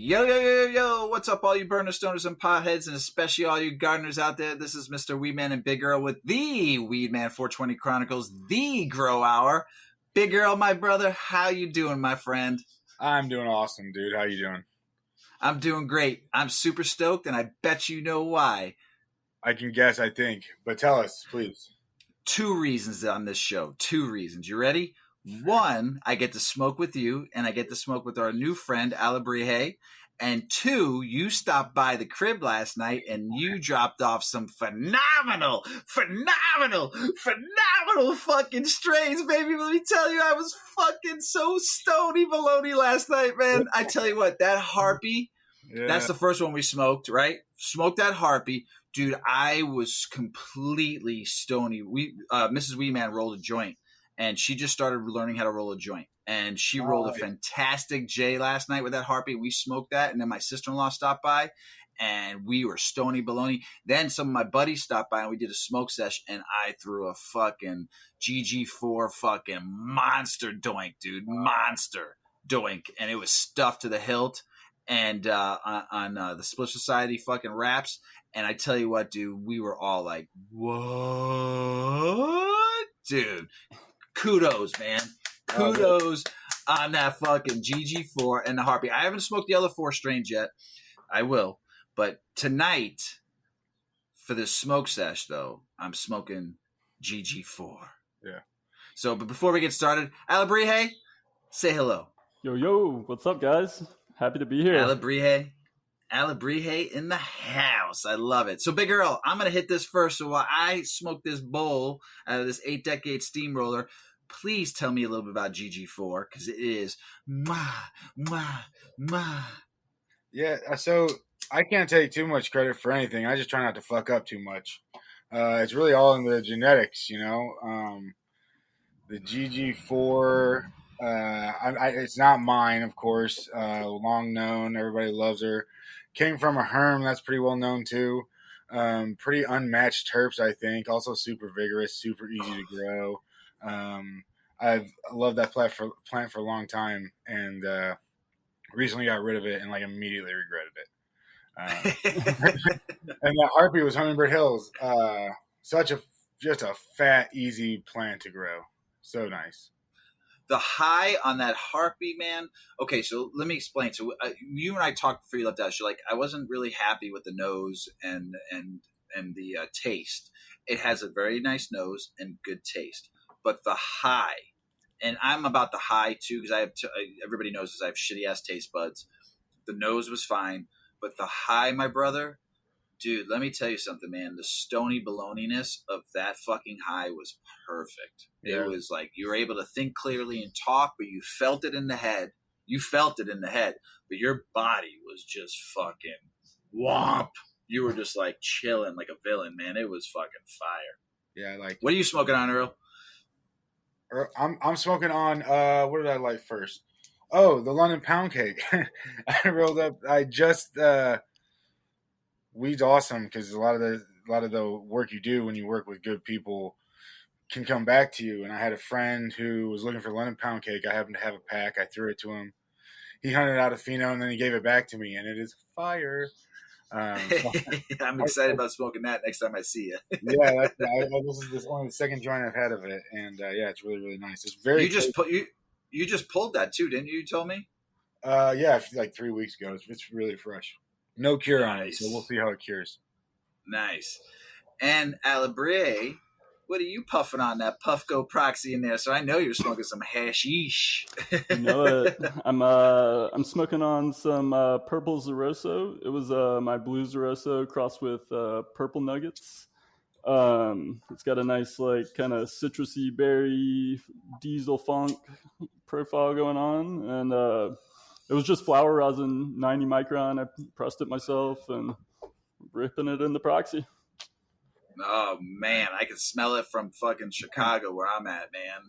Yo, yo, yo, yo, yo, what's up, all you burners, stoners, and potheads, and especially all you gardeners out there? This is Mr. Weedman and Big Earl with the Weedman 420 Chronicles, the Grow Hour. Big Earl, my brother, how you doing, my friend? I'm doing awesome, dude. How you doing? I'm doing great. I'm super stoked, and I bet you know why. I can guess, I think. But tell us, please. 2 reasons on this show. 2 reasons. You ready? 1, I get to smoke with you, and I get to smoke with our new friend, Alebrije. And 2, you stopped by the crib last night, and you dropped off some phenomenal fucking strains, baby. Let me tell you, I was fucking so stony baloney last night, man. I tell you what, that harpy, that's the first one we smoked, right? Smoked that harpy. Dude, I was completely stony. Mrs. Weedman rolled a joint. And she just started learning how to roll a joint. And she rolled a fantastic J last night with that harpy. We smoked that. And then my sister-in-law stopped by. And we were stony baloney. Then some of my buddies stopped by and we did a smoke sesh. And I threw a fucking GG4 fucking monster doink, dude. Monster doink. And it was stuffed to the hilt. And on the Split Society fucking wraps. And I tell you what, dude, we were all like, what? Dude. Kudos, man. Kudos on that fucking GG4 and the harpy. I haven't smoked the other 4 strains yet. I will. But tonight, for this smoke sesh, though, I'm smoking GG4. Yeah. So, but before we get started, Alebrije, say hello. Yo, yo. What's up, guys? Happy to be here. Alebrije in the house. I love it. So, Big Earl, I'm going to hit this first. So while I smoke this bowl out of this 8-decade steamroller, please tell me a little bit about GG4 because it is Yeah, so I can't take too much credit for anything. I just try not to fuck up too much. It's really all in the genetics, you know. The GG4, it's not mine, of course. Long known. Everybody loves her. Came from a Herm, that's pretty well known too. Pretty unmatched terps, I think. Also super vigorous, super easy to grow. I've loved that plant for a long time, and recently got rid of it and like immediately regretted it. And that harpy was Hummingbird Hills. Just a fat, easy plant to grow. So nice. The high on that harpy, man. Okay, so let me explain. So you and I talked before you left out. You're like, I wasn't really happy with the nose and the taste. It has a very nice nose and good taste, but the high, and I'm about the high too because I have everybody knows this. I have shitty ass taste buds. The nose was fine, but the high, my brother, dude. Let me tell you something, man. The stony baloniness of that fucking high was perfect. Yeah. It was like you were able to think clearly and talk, but you felt it in the head. But your body was just fucking womp. You were just like chilling like a villain, man. It was fucking fire. Yeah, like. What are you smoking on, Earl? I'm smoking on. What did I light first? Oh, the London Pound Cake. I rolled up. I just. Weed's awesome because a lot of the work you do when you work with good people can come back to you. And I had a friend who was looking for London Pound Cake. I happened to have a pack. I threw it to him. He hunted out a pheno and then he gave it back to me, and it is fire. I'm excited about smoking that next time I see you. Yeah, this is only the second joint I've had of it, and yeah, it's really, really nice. It's very. You just pulled that too, didn't you? You told me. Yeah, like 3 weeks ago. It's really fresh. No cure nice. On it, so we'll see how it cures. Nice. And Alebrije, what are you puffing on that Puffco Proxy in there? So I know you're smoking some hashish. You know it. I'm smoking on some purple Zorroso. It was my blue Zorroso crossed with purple nuggets. It's got a nice like kind of citrusy berry diesel funk profile going on, and it was just flower rosin, 90 micron. I pressed it myself and ripping it in the Proxy. Oh, man. I can smell it from fucking Chicago where I'm at, man.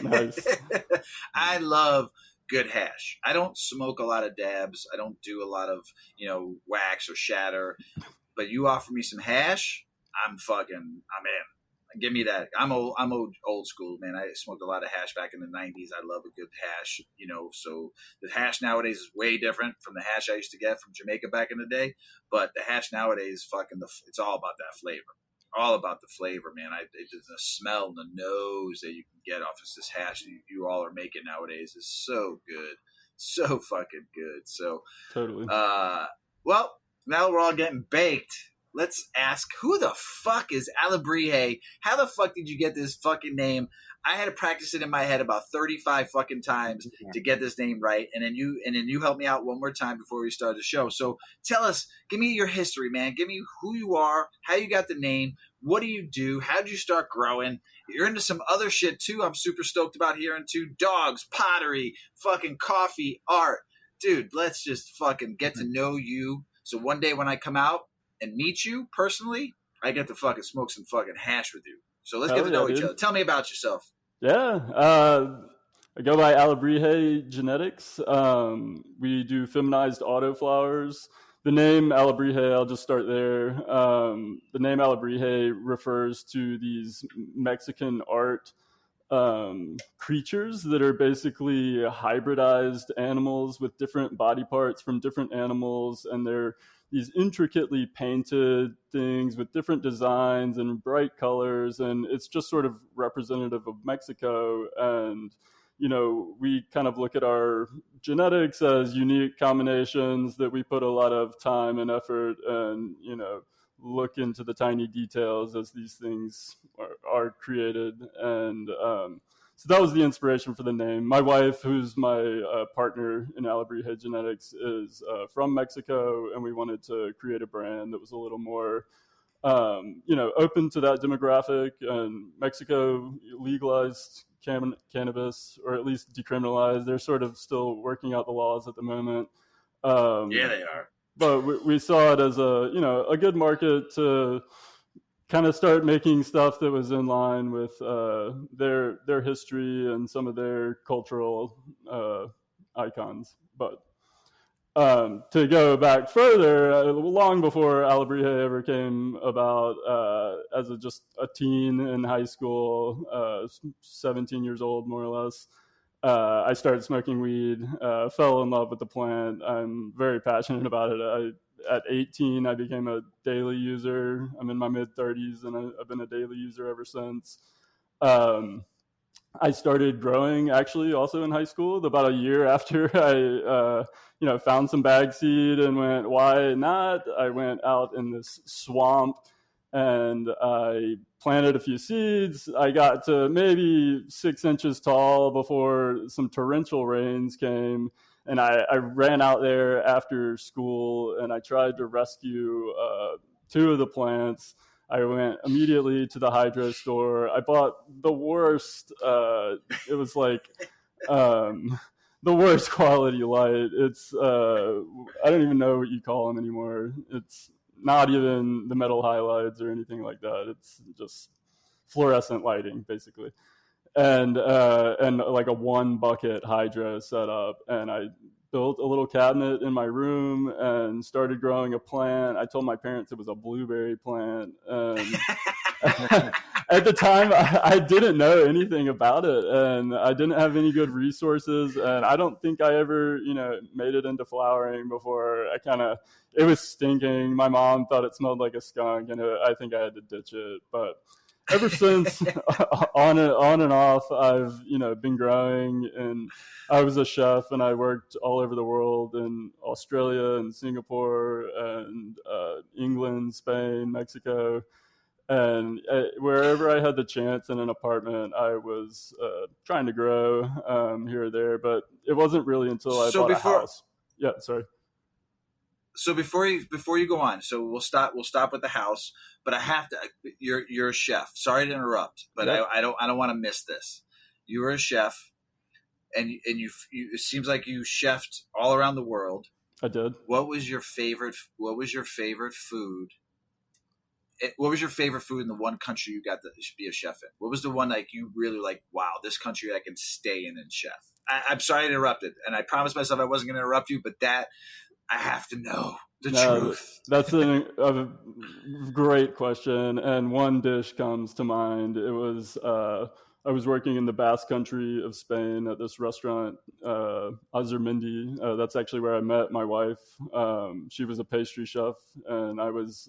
Nice. I love good hash. I don't smoke a lot of dabs. I don't do a lot of, wax or shatter. But you offer me some hash, I'm in. Give me that. I'm old school, man. I smoked a lot of hash back in the 90s. I love a good hash, so the hash nowadays is way different from the hash I used to get from Jamaica back in the day. But the hash nowadays, it's all about that flavor. All about the flavor, man. It's the smell and the nose that you can get off of this hash you all are making nowadays is so good. So fucking good. So, totally. Well, now we're all getting baked. Let's ask, who the fuck is Alebrije? How the fuck did you get this fucking name? I had to practice it in my head about 35 fucking times to get this name right, and then you helped me out one more time before we started the show. So tell us, give me your history, man. Give me who you are, how you got the name, what do you do, how did you start growing? You're into some other shit too. I'm super stoked about hearing too. Dogs, pottery, fucking coffee, art, dude. Let's just fucking get to know you. So one day when I come out and meet you personally, I get to fucking smoke some fucking hash with you. So let's get to know each other. Tell me about yourself. Yeah. I go by Alebrije Genetics. We do feminized autoflowers. The name Alebrije, I'll just start there. The name Alebrije refers to these Mexican art creatures that are basically hybridized animals with different body parts from different animals, and they're these intricately painted things with different designs and bright colors, and it's just sort of representative of Mexico. And we kind of look at our genetics as unique combinations that we put a lot of time and effort and look into the tiny details as these things are created. And so that was the inspiration for the name. My wife, who's my partner in Alebrije Genetics, is from Mexico, and we wanted to create a brand that was a little more, open to that demographic. And Mexico legalized cannabis, or at least decriminalized. They're sort of still working out the laws at the moment. Yeah, they are. But we saw it as a good market to kind of start making stuff that was in line with their history and some of their cultural icons. But to go back further, long before Alebrije ever came about, as just a teen in high school, 17 years old, more or less, I started smoking weed, fell in love with the plant. I'm very passionate about it. At 18, I became a daily user. I'm in my mid-30s, and I've been a daily user ever since. I started growing actually also in high school. About a year after I, found some bag seed and went, why not? I went out in this swamp and I planted a few seeds. I got to maybe 6 inches tall before some torrential rains came. And I ran out there after school and I tried to rescue 2 of the plants. I went immediately to the hydro store. I bought the worst. It was like the worst quality light. It's I don't even know what you call them anymore. It's not even the metal halides or anything like that. It's just fluorescent lighting, basically. And like a 1 bucket hydro setup, and I built a little cabinet in my room and started growing a plant. I told my parents it was a blueberry plant. At the time, I didn't know anything about it, and I didn't have any good resources, and I don't think I ever, made it into flowering before. It was stinking. My mom thought it smelled like a skunk, and I think I had to ditch it. But ever since, on and off, I've been growing, and I was a chef, and I worked all over the world in Australia and Singapore and England, Spain, Mexico, and wherever I had the chance in an apartment, I was trying to grow here or there. But it wasn't really until I bought a house. Yeah, sorry. So before you go on, so we'll stop with the house. But I have to. You're a chef. Sorry to interrupt, but yeah. I don't want to miss this. You were a chef, and you it seems like you chefed all around the world. I did. What was your favorite food? What was your favorite food in the one country you got to be a chef in? What was the one like you really like? Wow, this country I can stay in and chef. I'm sorry to interrupt it, and I promised myself I wasn't going to interrupt you, but that I have to know the No, truth. that's a great question, and one dish comes to mind. It was I was working in the Basque Country of Spain at this restaurant, Azurmendi. That's actually where I met my wife. She was a pastry chef, and I was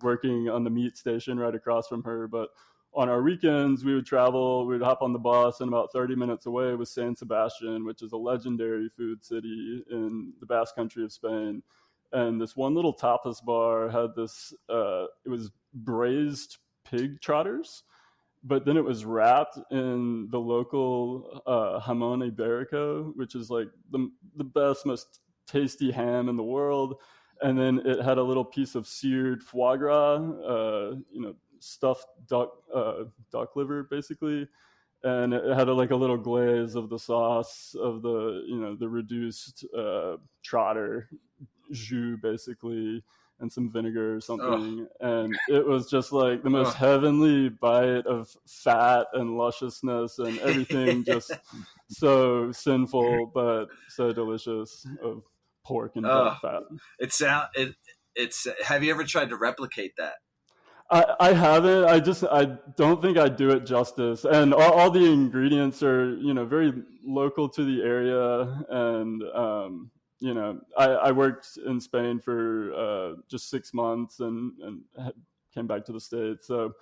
working on the meat station right across from her. But on our weekends, we would travel. We would hop on the bus, and about 30 minutes away was San Sebastian, which is a legendary food city in the Basque Country of Spain. And this one little tapas bar had this, it was braised pig trotters, but then it was wrapped in the local jamon iberico, which is like the best, most tasty ham in the world. And then it had a little piece of seared foie gras, stuffed duck liver, basically. And it had like a little glaze of the sauce of the reduced trotter jus, basically, and some vinegar or something. And it was just like the most heavenly bite of fat and lusciousness and everything, just so sinful but so delicious, of pork and duck fat. It's have you ever tried to replicate that? I haven't. I don't think I'd do it justice. And all the ingredients are, very local to the area. And, I worked in Spain for just 6 months and came back to the States. So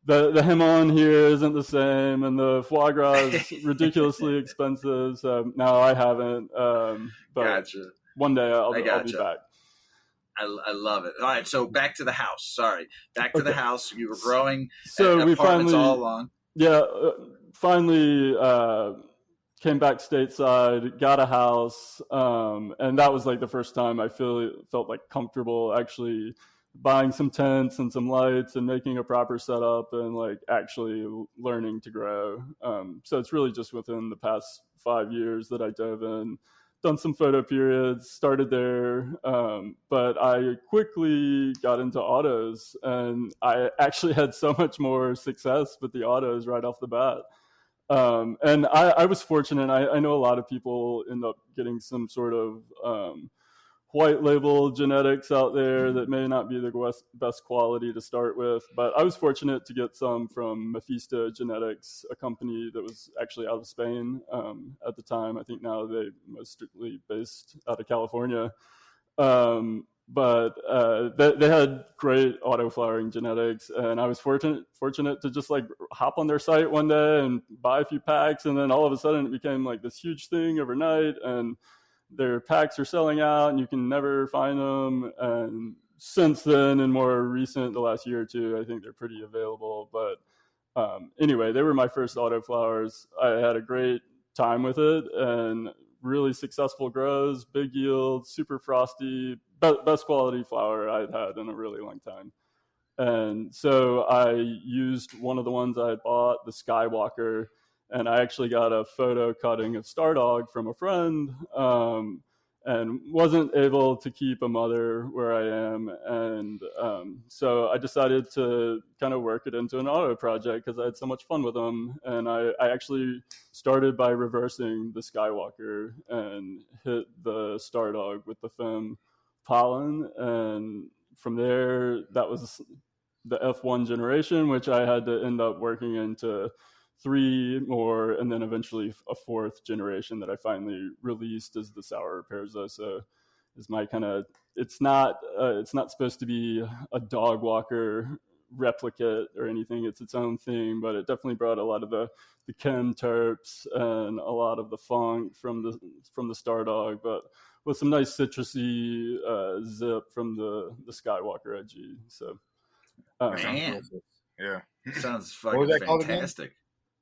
the jamon here isn't the same, and the foie gras is ridiculously expensive. So no, I haven't. But Gotcha. One day I'll be back. I love it. All right, so back to the house. Sorry, back to the house. You were growing. So we finally all along. Yeah, finally came back stateside, got a house, and that was like the first time I felt like comfortable actually buying some tents and some lights and making a proper setup and like actually learning to grow. So it's really just within the past 5 years that I dove in. Done some photo periods, started there, but I quickly got into autos, and I actually had so much more success with the autos right off the bat. And I was fortunate. I know a lot of people end up getting some sort of white label genetics out there that may not be the best quality to start with, but I was fortunate to get some from Mephisto Genetics, a company that was actually out of Spain at the time. I think now they're mostly based out of California. But they had great autoflowering genetics, and I was fortunate to just like hop on their site one day and buy a few packs, and then all of a sudden it became like this huge thing overnight, and their packs are selling out and you can never find them. And since then, and more recent, the last year or two, I think they're pretty available. But anyway, they were my first autoflowers. I had a great time with it and really successful grows, big yields, super frosty, best quality flower I'd had in a really long time. And so I used one of the ones I had bought, the Skywalker, and I actually got a photo cutting of Stardog from a friend, and wasn't able to keep a mother where I am. And so I decided to kind of work it into an auto project because I had so much fun with them. And I actually started by reversing the Skywalker and hit the Stardog with the Femme pollen. And from there, that was the F1 generation, which I had to end up working into 3 more, and then eventually a 4th generation that I finally released as the Sour Perezoso. Is my kind of, it's not supposed to be a dog walker replicate or anything. It's its own thing, but it definitely brought a lot of the chem terps and a lot of the funk from the Stardog, but with some nice citrusy zip from the Skywalker IG. So, man, yeah, sounds fucking fantastic.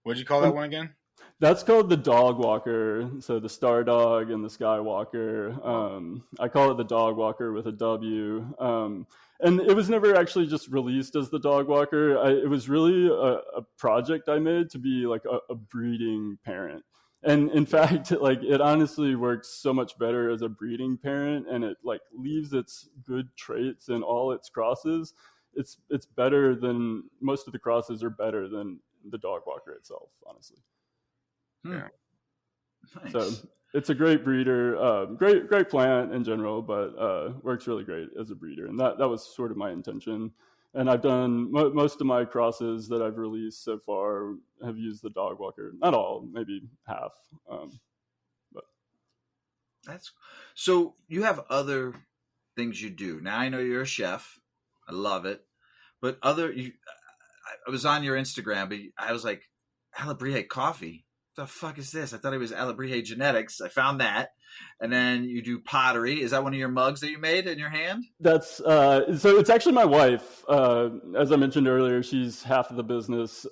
What'd you call that one again? That's called the Dog Walker. So the Star Dog and the Skywalker. I call it the Dog Walker with a W. And it was never actually just released as the Dog Walker. It was really a project I made to be like a breeding parent. And in fact, like it honestly works so much better as a breeding parent, and it like leaves its good traits in all its crosses. It's better than most of the crosses are better than the Dog Walker itself, honestly. Yeah. Nice. So it's a great breeder, great plant in general, but works really great as a breeder. And that was sort of my intention. And I've done most of my crosses that I've released so far have used the dog walker. Not all, maybe half. But That's so you have other things you do. Now I know you're a chef. I love it. But I was on your Instagram, but I was like, Alebrije coffee. What the fuck is this? I thought it was Alebrije genetics. I found that. And then you do pottery. Is that one of your mugs that you made in your hand? That's so it's actually my wife. As I mentioned earlier, she's half of the business.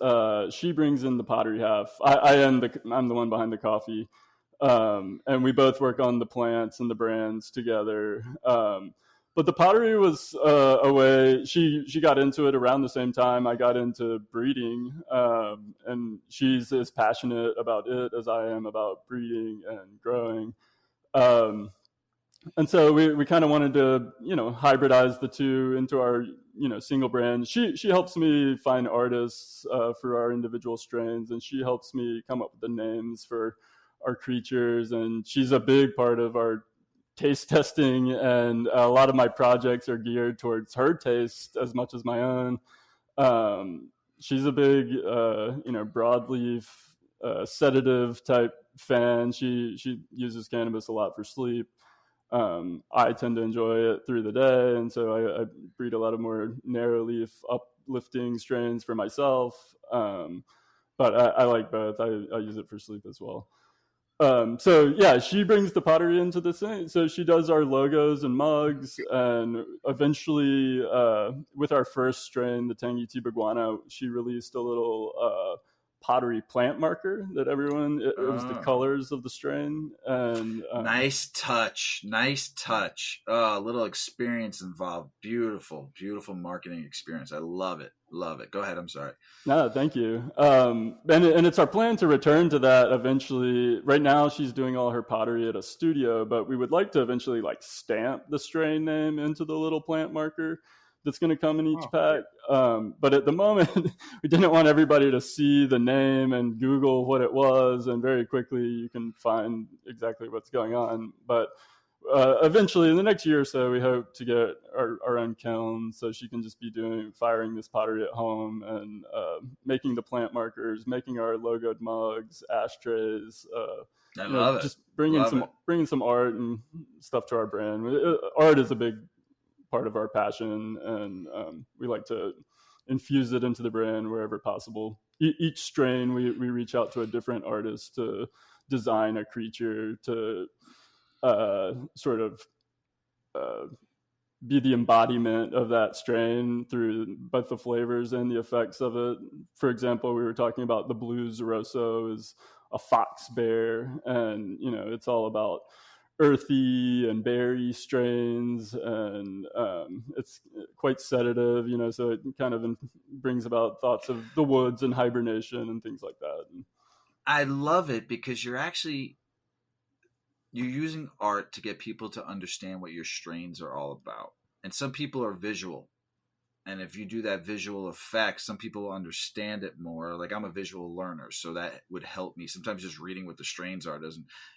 She brings in the pottery half. I'm the one behind the coffee. And we both work on the plants and the brands together. But the pottery was a way she got into it around the same time I got into breeding, and she's as passionate about it as I am about breeding and growing. And so we kind of wanted to, hybridize the two into our, single brand. She helps me find artists for our individual strains, and she helps me come up with the names for our creatures. And she's a big part of our taste testing, and a lot of my projects are geared towards her taste as much as my own. She's a big, broadleaf sedative type fan. She uses cannabis a lot for sleep. I tend to enjoy it through the day, and so I breed a lot of more narrow leaf, uplifting strains for myself. But I like both. I use it for sleep as well. So yeah, she brings the pottery into this thing. So she does our logos and mugs, and eventually, with our first strain, the Tangy Tibaguana, she released a little pottery plant marker that everyone. It was the colors of the strain, and nice touch. A little experience involved. Beautiful marketing experience. I love it. Go ahead. I'm sorry. No, thank you. And it's our plan to return to that eventually. Right now, she's doing all her pottery at a studio, but we would like to eventually stamp the strain name into the little plant marker that's going to come in each pack. But at the moment, we didn't want everybody to see the name and Google what it was, and very quickly you can find exactly what's going on. But eventually, in the next year or so, we hope to get our own kiln, so she can just be firing this pottery at home and making the plant markers, making our logoed mugs, ashtrays. I love it. Just bringing some art and stuff to our brand. Art is a big part of our passion, and we like to infuse it into the brand wherever possible. Each strain, we reach out to a different artist to design a creature to sort of be the embodiment of that strain through both the flavors and the effects of it. For example, we were talking about the blue Zorroso is a fox bear, and it's all about earthy and berry strains, and it's quite sedative, so it kind of brings about thoughts of the woods and hibernation and things like that. I love it because you're using art to get people to understand what your strains are all about. And some people are visual. And if you do that visual effect, some people will understand it more. Like, I'm a visual learner, so that would help me. Sometimes just reading what the strains are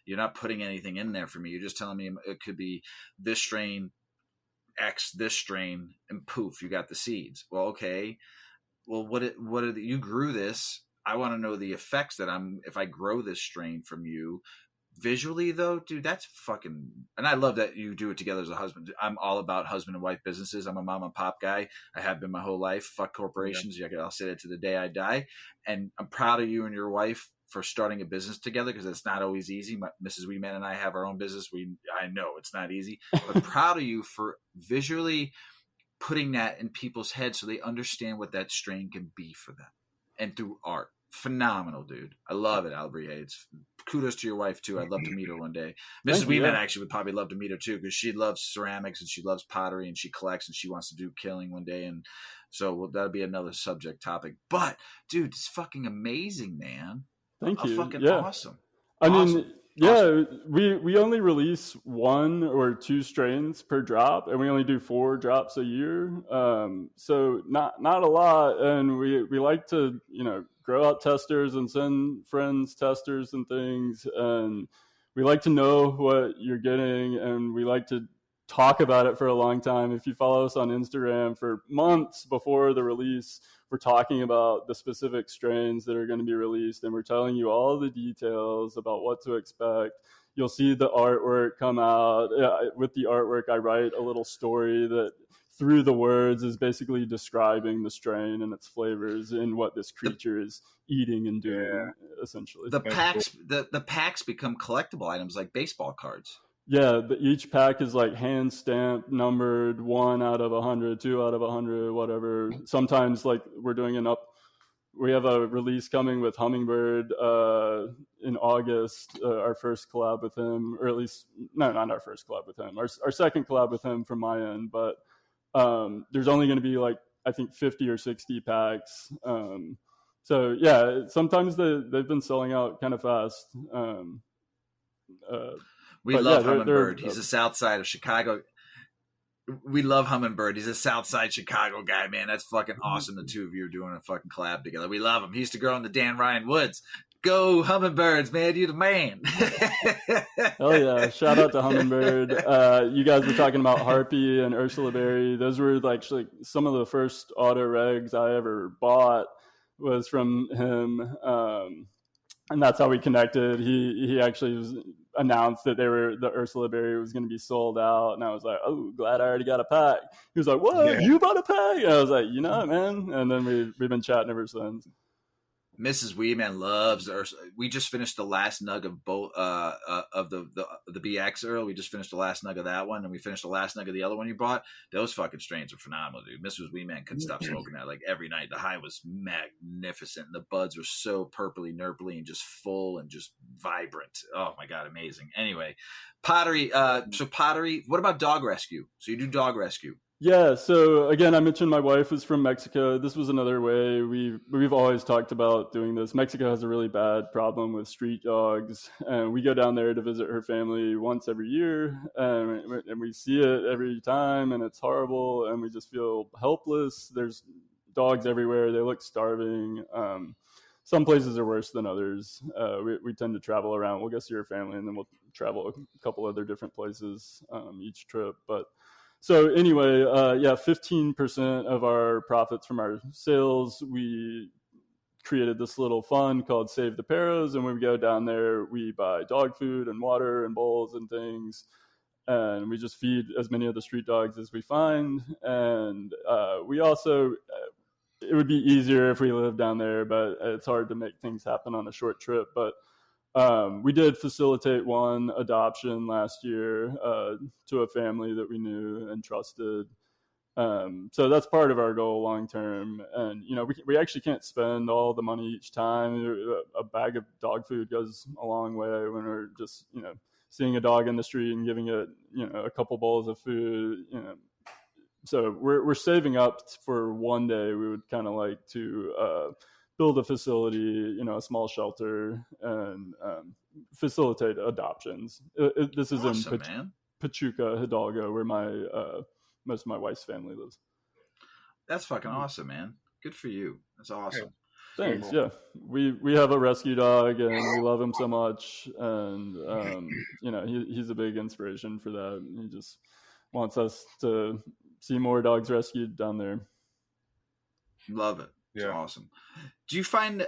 you're not putting anything in there for me. You're just telling me it could be this strain, X, this strain, and poof, you got the seeds. Well, okay. Well, you grew this. I want to know the effects if I grow this strain from you. Visually, though, dude, that's fucking... And I love that you do it together as a husband. I'm all about husband and wife businesses. I'm a mom and pop guy. I have been my whole life. Fuck corporations. Yeah. I'll say that to the day I die. And I'm proud of you and your wife for starting a business together, because it's not always easy. Mrs. Weedman and I have our own business. I know it's not easy. But proud of you for visually putting that in people's heads so they understand what that strain can be for them. And through art. Phenomenal, dude. I love it, Alebrije. It's kudos to your wife too. I'd love to meet her one day. Mrs. Weedman actually would probably love to meet her too, because she loves ceramics and she loves pottery and she collects and she wants to do killing one day. And so that'll be another subject topic. But dude, it's fucking amazing, man. Thank you. Fucking awesome. I mean, we only release 1 or 2 strains per drop, and we only do 4 drops a year. So not a lot, and we like to grow out testers and send friends testers and things. And we like to know what you're getting, and we like to talk about it for a long time. If you follow us on Instagram, for months before the release, we're talking about the specific strains that are going to be released, and we're telling you all the details about what to expect. You'll see the artwork come out. With the artwork, I write a little story that through the words is basically describing the strain and its flavors and what this creature is eating and doing, essentially. The packs become collectible items like baseball cards. Yeah, each pack is like hand stamped, numbered, 1 out of 100, 2 out of 100, whatever. Sometimes like we have a release coming with Hummingbird in August, our first collab with him, or at least, no, not our first collab with him, our second collab with him from my end, but there's only going to be like, I think 50 or 60 packs. So yeah, sometimes they've been selling out kind of fast. We love Hummingbird. He's a South Side of Chicago. We love Hummingbird. He's a South Side Chicago guy, man. That's fucking awesome. The two of you are doing a fucking collab together. We love him. He used to grow in the Dan Ryan Woods. Go Hummingbirds, man. You the man. Hell yeah. Shout out to Hummingbird. You guys were talking about Harpy and Ursula Berry. Those were like some of the first auto regs I ever bought was from him. And that's how we connected. He actually announced that the Ursula Berry was going to be sold out, and I was like, oh, glad I already got a pack. He was like, what? Yeah. You bought a pack? And I was like, you know it, man. And then we've been chatting ever since. Mrs. Weedman loves Ursula. We just finished the last nug of both of the BX Earl. We just finished the last nug of that one, and we finished the last nug of the other one you bought. Those fucking strains are phenomenal, dude. Mrs. Weedman couldn't stop smoking that like every night. The high was magnificent. The buds were so purpley, nurpley, and just full and just vibrant. Oh my god, amazing. Anyway, pottery. So pottery. What about dog rescue? So you do dog rescue? Yeah, so again, I mentioned my wife is from Mexico. This was another way we've always talked about doing this. Mexico has a really bad problem with street dogs, and we go down there to visit her family once every year, and we see it every time, and it's horrible, and we just feel helpless. There's dogs everywhere. They look starving. Some places are worse than others. We tend to travel around. We'll go see her family, and then we'll travel a couple other different places each trip, but so anyway, 15% of our profits from our sales, we created this little fund called Save the Paros. And when we go down there, we buy dog food and water and bowls and things. And we just feed as many of the street dogs as we find. And we also, it would be easier if we lived down there, but it's hard to make things happen on a short trip. But we did facilitate one adoption last year to a family that we knew and trusted. So that's part of our goal long term. And, you know, we actually can't spend all the money each time. A bag of dog food goes a long way when we're just, you know, seeing a dog in the street and giving it, you know, a couple bowls of food, you know. So we're saving up for one day. We would kind of like to build a facility, you know, a small shelter, and facilitate adoptions. This is awesome, in Pachuca, Hidalgo, where most of my wife's family lives. That's fucking awesome, man. Good for you. That's awesome. Thanks. Yeah, we have a rescue dog, and we love him so much, and you know, he's a big inspiration for that. He just wants us to see more dogs rescued down there. Love it. It's awesome. Do you find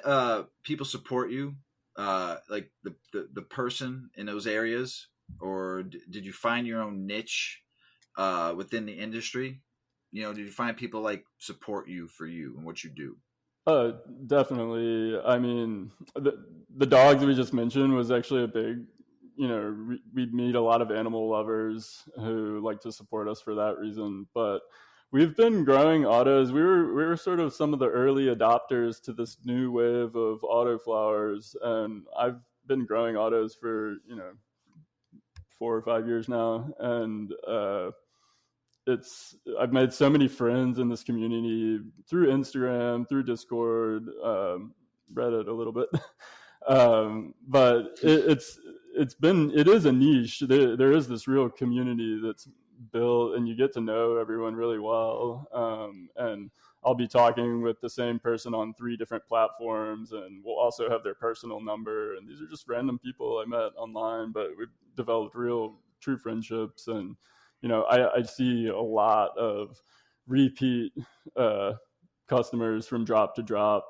people support you, like the person in those areas, or did you find your own niche within the industry? You know, did you find people like support you for you and what you do? Definitely. I mean, the dogs we just mentioned was actually a big, you know, we meet a lot of animal lovers who like to support us for that reason, but we've been growing autos. We were sort of some of the early adopters to this new wave of Autoflowers, and I've been growing autos for, you know, 4 or 5 years now, and I've made so many friends in this community through Instagram, through Discord, Reddit a little bit, but it is a niche. There is this real community that's built, and you get to know everyone really well. And I'll be talking with the same person on 3 different platforms, and we'll also have their personal number. And these are just random people I met online, but we've developed real, true friendships. And, I see a lot of repeat customers from drop to drop.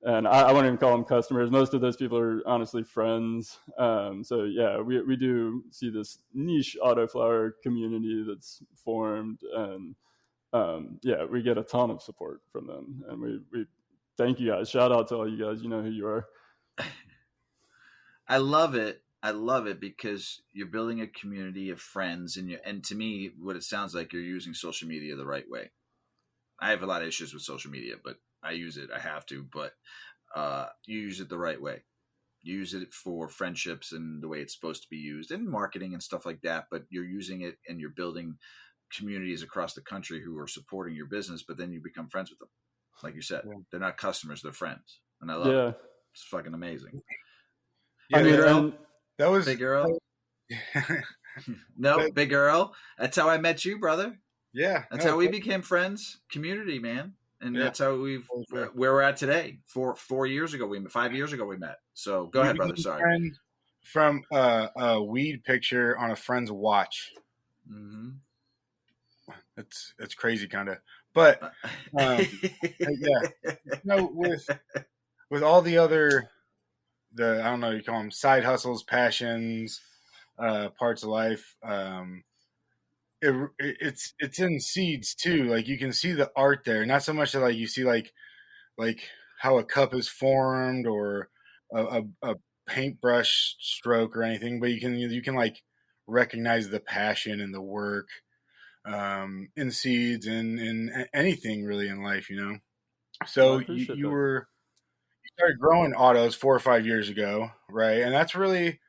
And I won't even call them customers. Most of those people are honestly friends. So yeah, we do see this niche Autoflower community that's formed, and yeah, we get a ton of support from them, and we thank you guys. Shout out to all you guys. You know who you are. I love it. I love it because you're building a community of friends, and to me, what it sounds like, you're using social media the right way. I have a lot of issues with social media, but I use it. I have to, but you use it the right way. You use it for friendships and the way it's supposed to be used, and marketing and stuff like that. But you're using it, and you're building communities across the country who are supporting your business. But then you become friends with them, like you said. They're not customers; they're friends, and I love it. It's fucking amazing. Yeah, Big Earl? That was Big Earl. No, Big Earl. That's how I met you, brother. Yeah, that's how we became friends. Community, man, and that's how where we're at today. 4 years ago, 5 years ago we met. So go ahead, brother. Sorry. From a weed picture on a friend's watch. Mm-hmm. It's crazy, kind of, but yeah, with all the other I don't know, you call them side hustles, passions, parts of life. It's in seeds too. Like you can see the art there, not so much that like you see like how a cup is formed or a paintbrush stroke or anything, but you can like recognize the passion and the work in seeds and in anything really in life, So you started growing autos 4 or 5 years ago, right? And that's really,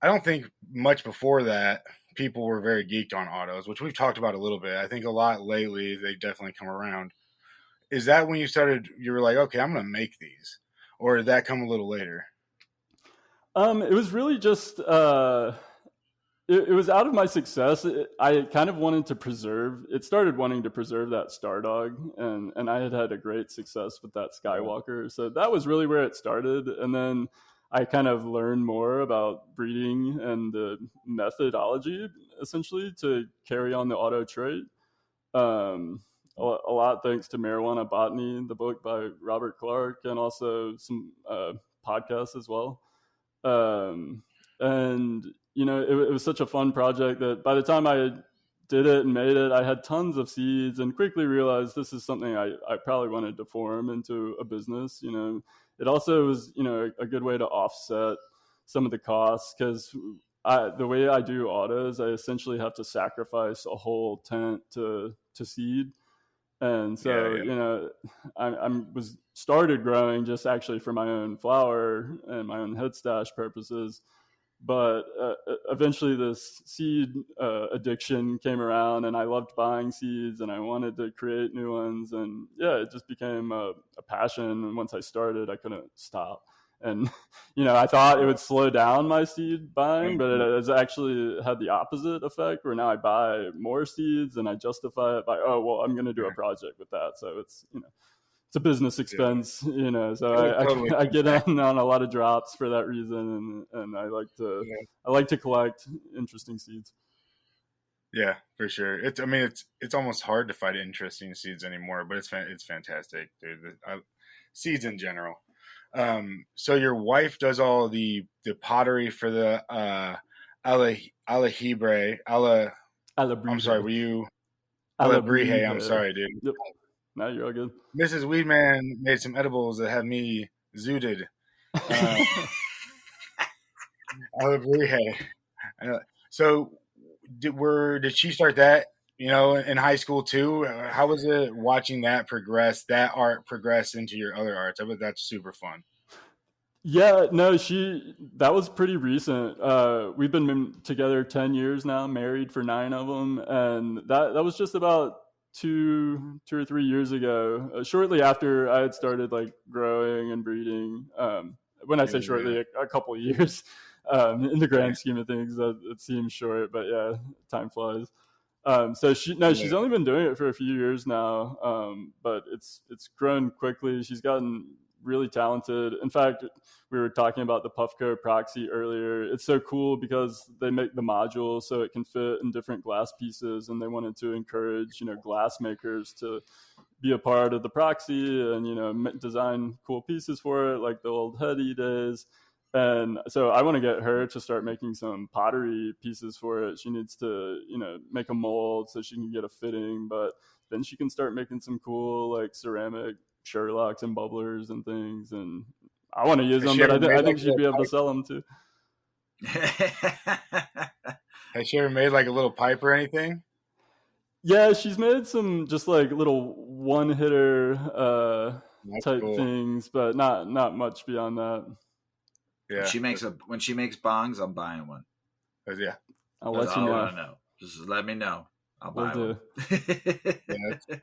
I don't think much before that people were very geeked on autos, which we've talked about a little bit. I think a lot lately they definitely come around. Is that when you were like, okay, I'm going to make these, or did that come a little later? It was really just it was out of my success. I kind of wanted to preserve. It started wanting to preserve that Star Dog, and I had a great success with that Skywalker. So that was really where it started, and then I kind of learned more about breeding and the methodology, essentially, to carry on the auto trait. A lot thanks to Marijuana Botany, the book by Robert Clark, and also some podcasts as well. And it was such a fun project that by the time I did it and made it, I had tons of seeds and quickly realized this is something I probably wanted to form into a business. It also was, a good way to offset some of the costs, because the way I do autos, I essentially have to sacrifice a whole tent to seed. And so, I was started growing just actually for my own flower and my own head stash purposes. But eventually this seed addiction came around, and I loved buying seeds, and I wanted to create new ones. And yeah, it just became a passion. And once I started, I couldn't stop. And, I thought it would slow down my seed buying, but it has actually had the opposite effect, where now I buy more seeds and I justify it by, I'm going to do a project with that. So it's, it's a business expense, so I get on a lot of drops for that reason. And I like to collect interesting seeds. Yeah, for sure. It's almost hard to find interesting seeds anymore, but it's fantastic, dude. Seeds in general. So your wife does all the pottery for the Alebrije. I'm sorry, were you Alebrije? I'm sorry, dude. Yep. No, you're all good. Mrs Weedman made some edibles that had me zooted. Alebrije. So did she start that, in high school too? How was it watching that art progress into your other arts? I bet that's super fun. Yeah, no, that was pretty recent. We've been together 10 years now, married for 9 of them. And that was just about 2 or 3 years ago, shortly after I had started like growing and breeding. When I say shortly, a couple of years, in the grand scheme of things, it seems short, but yeah, time flies. She's only been doing it for a few years now, but it's grown quickly. She's gotten really talented. In fact, we were talking about the Puffco Proxy earlier. It's so cool because they make the module so it can fit in different glass pieces, and they wanted to encourage, glass makers to be a part of the Proxy and, design cool pieces for it, like the old Hetty days. And so I want to get her to start making some pottery pieces for it. She needs to, make a mold so she can get a fitting, but then she can start making some cool like ceramic Sherlocks and bubblers and things. And I want to use them, but I think she'd be able to sell them too. Has she ever made like a little pipe or anything? Yeah, she's made some just like little one-hitter type things, but not much beyond that. Yeah. When she makes bongs, I'm buying one. Yeah. I'll let you know. I know. Just let me know. I'll buy one. Yeah,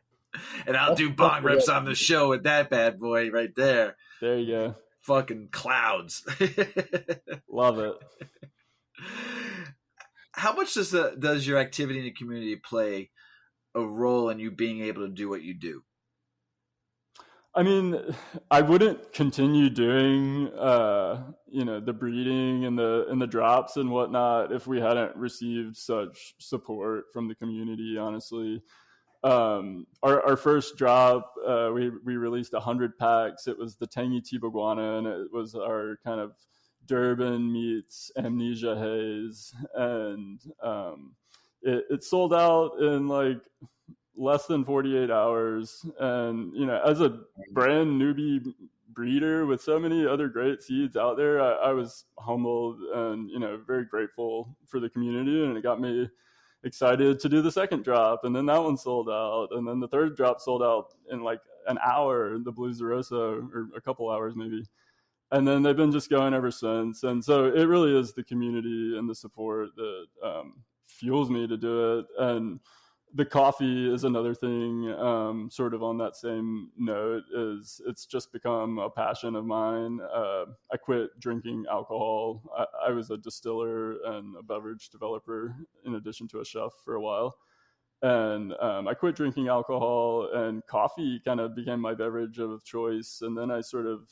and I'll do bong rips on the show with that bad boy right there. There you go. Fucking clouds. Love it. How much does your activity in the community play a role in you being able to do what you do? I mean, I wouldn't continue doing, the breeding and the drops and whatnot if we hadn't received such support from the community. Honestly, our first drop, we released 100 packs. It was the Tangy Tibaguana, and it was our kind of Durban meets Amnesia haze, and it sold out in like less than 48 hours. And as a brand newbie breeder with so many other great seeds out there, I was humbled and very grateful for the community, and it got me excited to do the second drop. And then that one sold out, and then the third drop sold out in like an hour, the Blue Zorroso, or a couple hours maybe. And then they've been just going ever since. And so it really is the community and the support that fuels me to do it. And the coffee is another thing, sort of on that same note. It's just become a passion of mine. I quit drinking alcohol. I was a distiller and a beverage developer in addition to a chef for a while. And I quit drinking alcohol, and coffee kind of became my beverage of choice. And then I sort of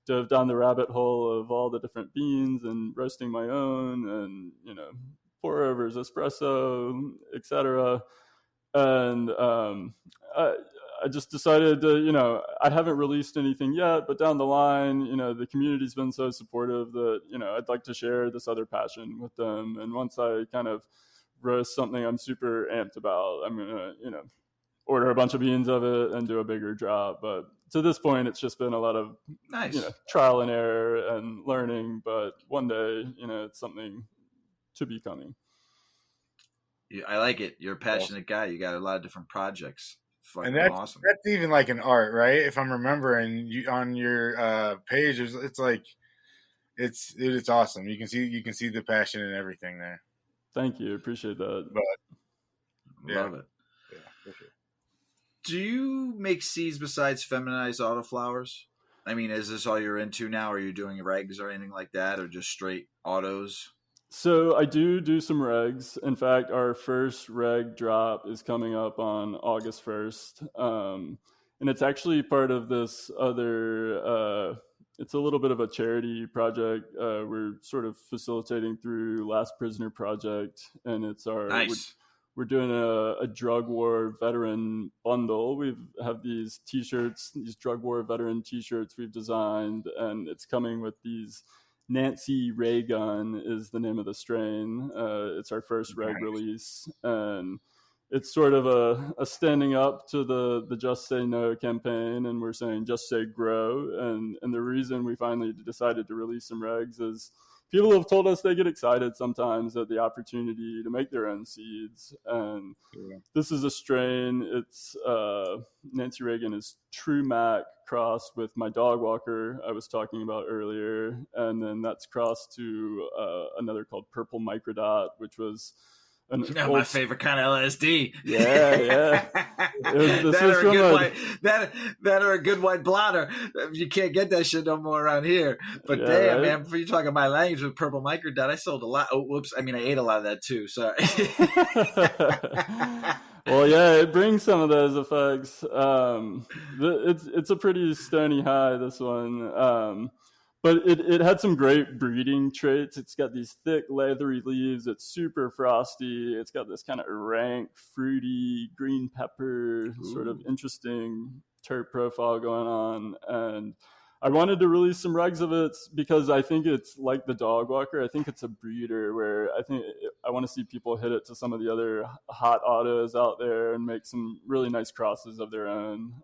dove down the rabbit hole of all the different beans and roasting my own and, pour overs, espresso, etc. And I just decided to, I haven't released anything yet, but down the line, the community's been so supportive that, I'd like to share this other passion with them. And once I kind of roast something I'm super amped about, I'm going to, order a bunch of beans of it and do a bigger drop. But to this point, it's just been a lot of trial and error and learning. But one day, it's something to be coming. I like it. You're a passionate guy. You got a lot of different projects. Fucking and awesome. That's even like an art, right? If I'm remembering, on your page, it's like it's awesome. You can see the passion and everything there. Thank you. Appreciate that. Love it. Yeah, for sure. Do you make seeds besides feminized autoflowers? I mean, is this all you're into now? Are you doing regs or anything like that, or just straight autos? So I do some regs. In fact, our first reg drop is coming up on August 1st. And it's actually part of this other, it's a little bit of a charity project. We're sort of facilitating through Last Prisoner Project. And it's our, nice. We're doing a drug war veteran bundle. We have these t-shirts, these drug war veteran t-shirts we've designed, and it's coming with these Nancy Ray Gun is the name of the strain. It's our first reg release, and it's sort of a standing up to the Just Say No campaign, and we're saying just say grow. And the reason we finally decided to release some regs is people have told us they get excited sometimes at the opportunity to make their own seeds. And this is a strain. It's Nancy Reagan is True Mac crossed with my dog walker I was talking about earlier. And then that's crossed to another called Purple Microdot, which was My favorite kind of LSD. Yeah. That or a good white blotter. You can't get that shit no more around here. But damn, man, before you talking my language with purple microdot, I sold a lot. Oh, whoops. I mean, I ate a lot of that too. Sorry. Well, yeah, it brings some of those effects. It's a pretty stony high, this one. But it had some great breeding traits. It's got these thick, leathery leaves. It's super frosty. It's got this kind of rank, fruity, green pepper, sort of interesting terp profile going on. And I wanted to release some regs of it because I think it's like the dog walker. I think it's a breeder where I want to see people hit it to some of the other hot autos out there and make some really nice crosses of their own.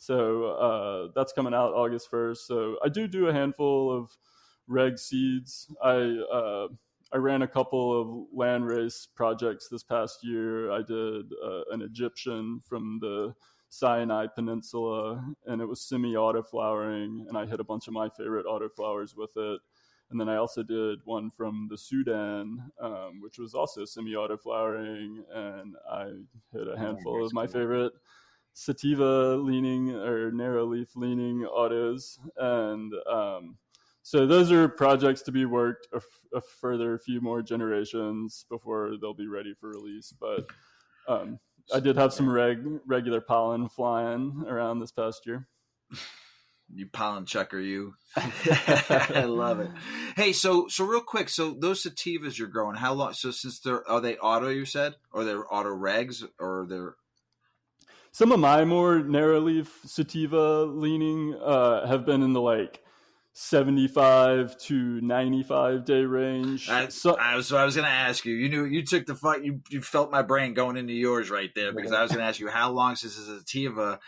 So that's coming out August 1st. So I do a handful of reg seeds. I ran a couple of land race projects this past year. I did an Egyptian from the Sinai Peninsula, and it was semi-autoflowering, and I hit a bunch of my favorite autoflowers with it. And then I also did one from the Sudan, which was also semi-autoflowering, and I hit a handful of my favorite sativa leaning or narrow leaf leaning autos. And so those are projects to be worked a further few more generations before they'll be ready for release. But I did have some regular pollen flying around this past year. You pollen chucker, you. I love it. Hey, so real quick, so those sativas you're growing, how long? So since are they auto, you said, or they're auto regs, or they're? Some of my more narrow leaf sativa leaning have been in the like 75 to 95 day range. I was going to ask you. You took the fight. You felt my brain going into yours right there, because I was going to ask you how long, since it's a sativa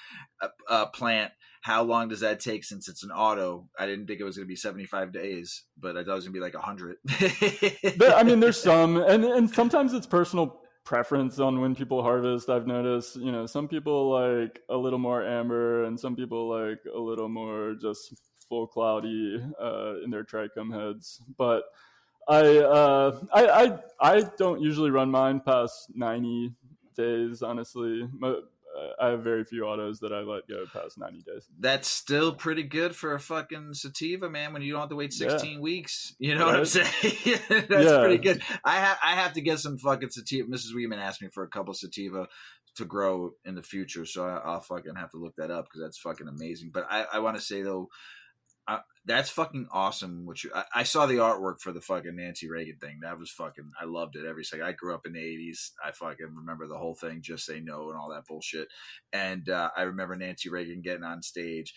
plant, how long does that take since it's an auto? I didn't think it was going to be 75 days, but I thought it was going to be like 100. I mean, there's some, and sometimes it's personal preference on when people harvest. I've noticed, some people like a little more amber, and some people like a little more just full cloudy in their trichome heads. But I don't usually run mine past 90 days, honestly. I have very few autos that I let go past 90 days. That's still pretty good for a fucking sativa, man, when you don't have to wait 16 weeks. You know what I'm saying? That's pretty good. I have to get some fucking sativa. Mrs. Weedman asked me for a couple sativa to grow in the future, so I'll fucking have to look that up, because that's fucking amazing. But I want to say, though, that's fucking awesome. I saw the artwork for the fucking Nancy Reagan thing. That was fucking, I loved it every second. I grew up in the 80s. I fucking remember the whole thing, Just Say No and all that bullshit. And I remember Nancy Reagan getting on stage.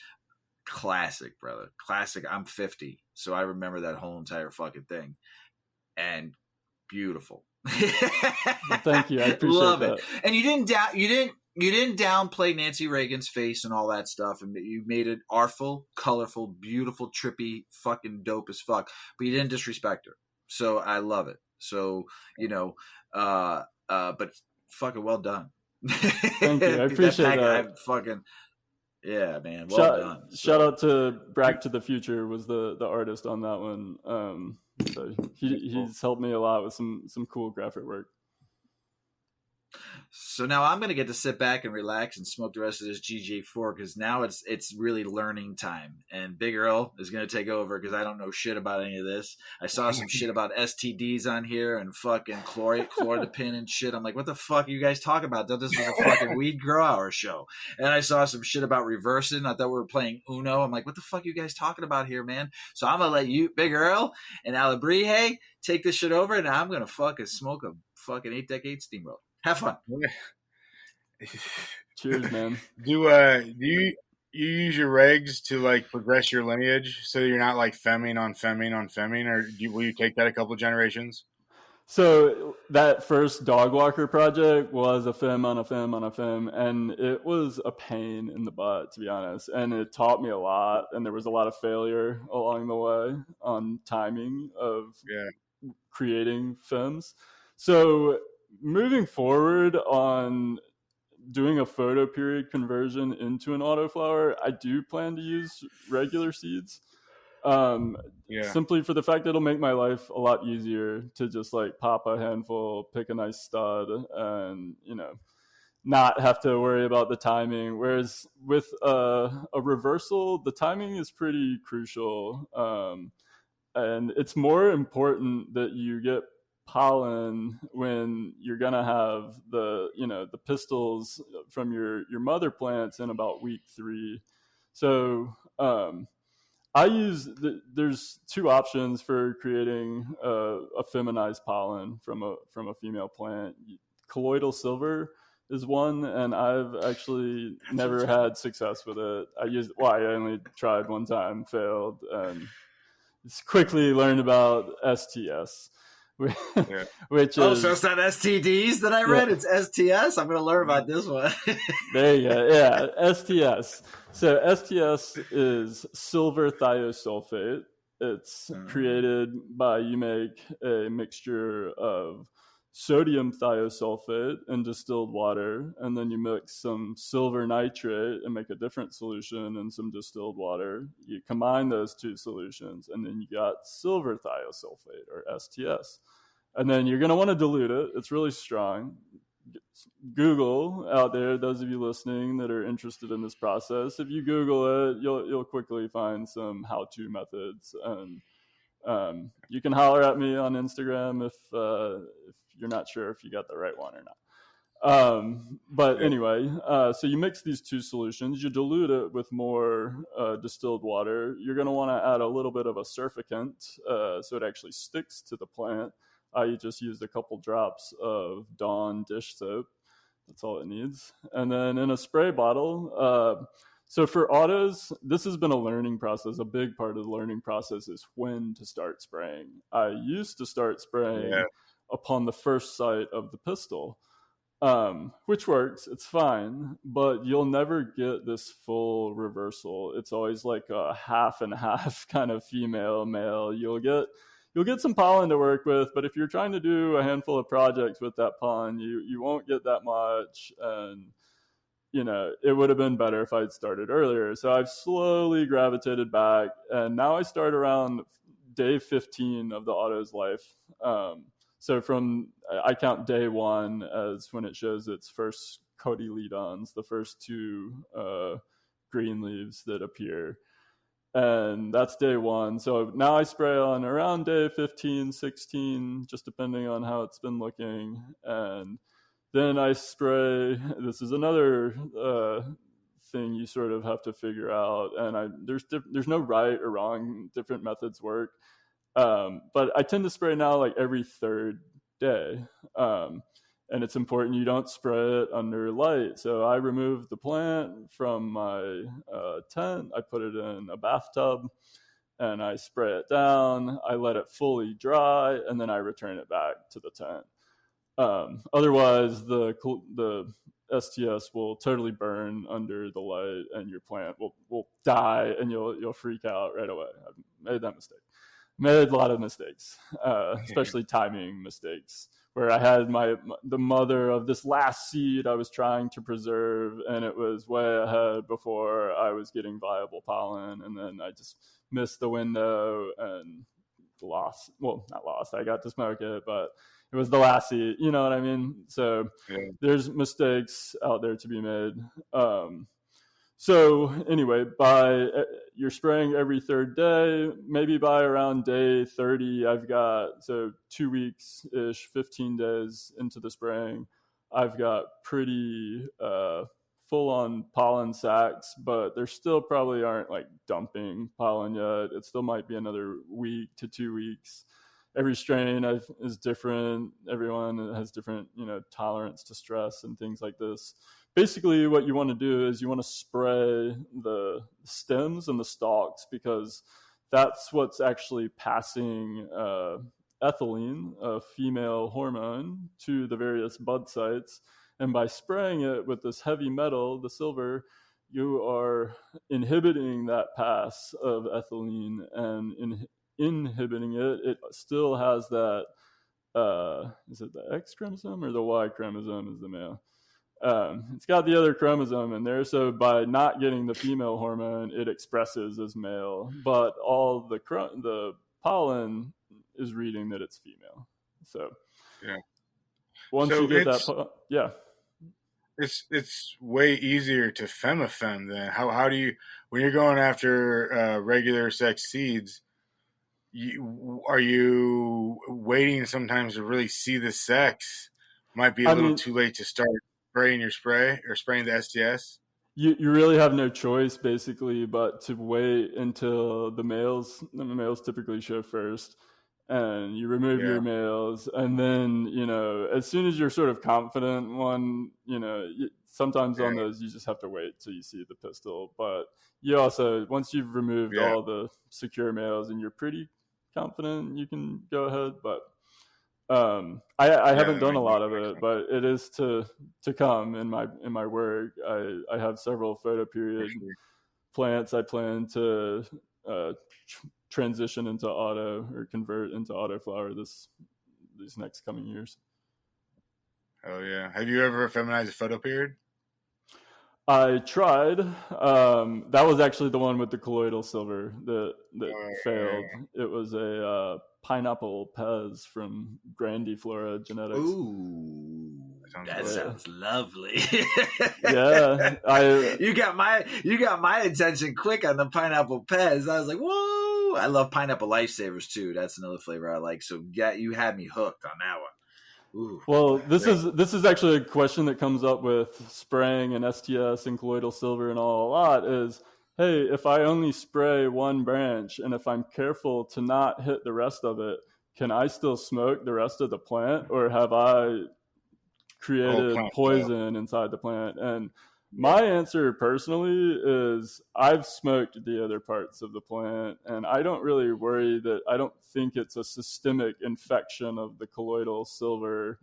Classic, brother. Classic. I'm 50, so I remember that whole entire fucking thing. And beautiful. Well, thank you. I appreciate Love that. it. And you didn't downplay Nancy Reagan's face and all that stuff, and you made it artful, colorful, beautiful, trippy, fucking dope as fuck. But you didn't disrespect her, so I love it. So but fucking well done. Thank you. I appreciate that. Yeah, man. Well done. Shout out to Brack to the Future was the artist on that one. So he's helped me a lot with some cool graphic work. So now I'm going to get to sit back and relax and smoke the rest of this GJ4, because now it's really learning time. And Big Earl is going to take over, because I don't know shit about any of this. I saw some shit about STDs on here and fucking chlordipine and shit. I'm like, what the fuck are you guys talking about? I thought this was a fucking weed grow hour show. And I saw some shit about reversing. I thought we were playing Uno. I'm like, what the fuck are you guys talking about here, man? So I'm going to let you, Big Earl and Alebrije, take this shit over, and I'm going to fucking smoke a fucking 8-decade steamroller. Have fun. Cheers, man. Do you use your regs to like progress your lineage, so you're not like femming on femming on femming, or will you take that a couple generations? So that first dog walker project was a fem on a fem on a fem, and it was a pain in the butt, to be honest. And it taught me a lot, and there was a lot of failure along the way on timing of creating fems. So moving forward on doing a photo period conversion into an autoflower, I do plan to use regular seeds. Yeah. Simply for the fact that it'll make my life a lot easier to just like pop a handful, pick a nice stud, and not have to worry about the timing. Whereas with a reversal, the timing is pretty crucial. And it's more important that you get pollen when you're gonna have the pistils from your mother plants in about week 3. So I use there's 2 options for creating a feminized pollen from a female plant. Colloidal silver is one, and I've actually never had success with it. I only tried one time, failed, and quickly learned about STS, which is... so it's not STDs that I read. It's STS. I'm going to learn about this one. There you go. Yeah, STS. So STS is silver thiosulfate. It's created by, you make a mixture of sodium thiosulfate and distilled water, and then you mix some silver nitrate and make a different solution and some distilled water. You combine those 2 solutions, and then you got silver thiosulfate, or STS. And then you're going to want to dilute it. It's really strong. Google out there, those of you listening that are interested in this process, if you Google it, you'll quickly find some how-to methods, and you can holler at me on Instagram if you're not sure if you got the right one or not. But anyway, so you mix these 2 solutions, you dilute it with more distilled water. You're going to want to add a little bit of a surfactant so it actually sticks to the plant. I just used a couple drops of Dawn dish soap. That's all it needs. And then in a spray bottle, so for autos, this has been a learning process. A big part of the learning process is when to start spraying. I used to start spraying upon the first sight of the pistil, which works. It's fine, but you'll never get this full reversal. It's always like a half and half kind of female, male. You'll get some pollen to work with, but if you're trying to do a handful of projects with that pollen, you won't get that much. And it would have been better if I'd started earlier. So I've slowly gravitated back, and now I start around day 15 of the auto's life. So I count day 1 as when it shows its first cotyledons, the first 2 green leaves that appear. And that's day 1. So now I spray on around day 15, 16, just depending on how it's been looking. And then I spray. This is another thing you sort of have to figure out. And there's no right or wrong. Different methods work. But I tend to spray now like every 3rd day. And it's important you don't spray it under light. So I remove the plant from my tent. I put it in a bathtub, and I spray it down. I let it fully dry, and then I return it back to the tent. Otherwise, the STS will totally burn under the light, and your plant will die, and you'll freak out right away. I've made that mistake. Made a lot of mistakes, especially timing mistakes, where I had the mother of this last seed I was trying to preserve, and it was way ahead before I was getting viable pollen, and then I just missed the window and lost. Well, not lost. I got to smoke it, but it was the last seed. You know what I mean? So there's mistakes out there to be made. So anyway, you're spraying every 3rd day, maybe by around day 30, I've got, 2 weeks-ish, 15 days into the spraying, I've got pretty full-on pollen sacs, but there still probably aren't like dumping pollen yet. It still might be another week to 2 weeks. Every strain is different. Everyone has different, tolerance to stress and things like this. Basically, what you want to do is you want to spray the stems and the stalks, because that's what's actually passing ethylene, a female hormone, to the various bud sites. And by spraying it with this heavy metal, the silver, you are inhibiting that pass of ethylene, and inhibiting it still has that, is it the X chromosome or the Y chromosome is the male? It's got the other chromosome in there, so by not getting the female hormone, it expresses as male, but all the pollen is reading that it's female. So yeah. once So you get yeah. It's way easier to femifem then. How do you, when you're going after regular sex seeds, are you waiting sometimes to really see the sex? Might be a little too late to start spraying your spray or spraying the STS. You really have no choice basically but to wait until the males typically show first, and you remove your males, and then as soon as you're sort of confident one, sometimes on those you just have to wait till you see the pistol. But you also, once you've removed all the secure males and you're pretty confident, you can go ahead. But I haven't done a lot of it, but it is to come in my work. I have several photo period plants I plan to transition into auto or convert into Autoflower these next coming years. Oh yeah! Have you ever feminized a photo period? I tried. That was actually the one with the colloidal silver that failed. It was a pineapple Pez from Grandiflora Genetics. Ooh, that sounds lovely. Yeah, you got my attention quick on the pineapple Pez. I was like, whoa! I love pineapple Lifesavers too. That's another flavor I like. So yeah, you had me hooked on that one. Ooh. Well, this is actually a question that comes up with spraying and STS and colloidal silver and all a lot is, hey, if I only spray one branch and if I'm careful to not hit the rest of it, can I still smoke the rest of the plant, or have I created poison inside the plant? And my answer personally is I've smoked the other parts of the plant, and I don't really worry that. I don't think it's a systemic infection of the colloidal silver,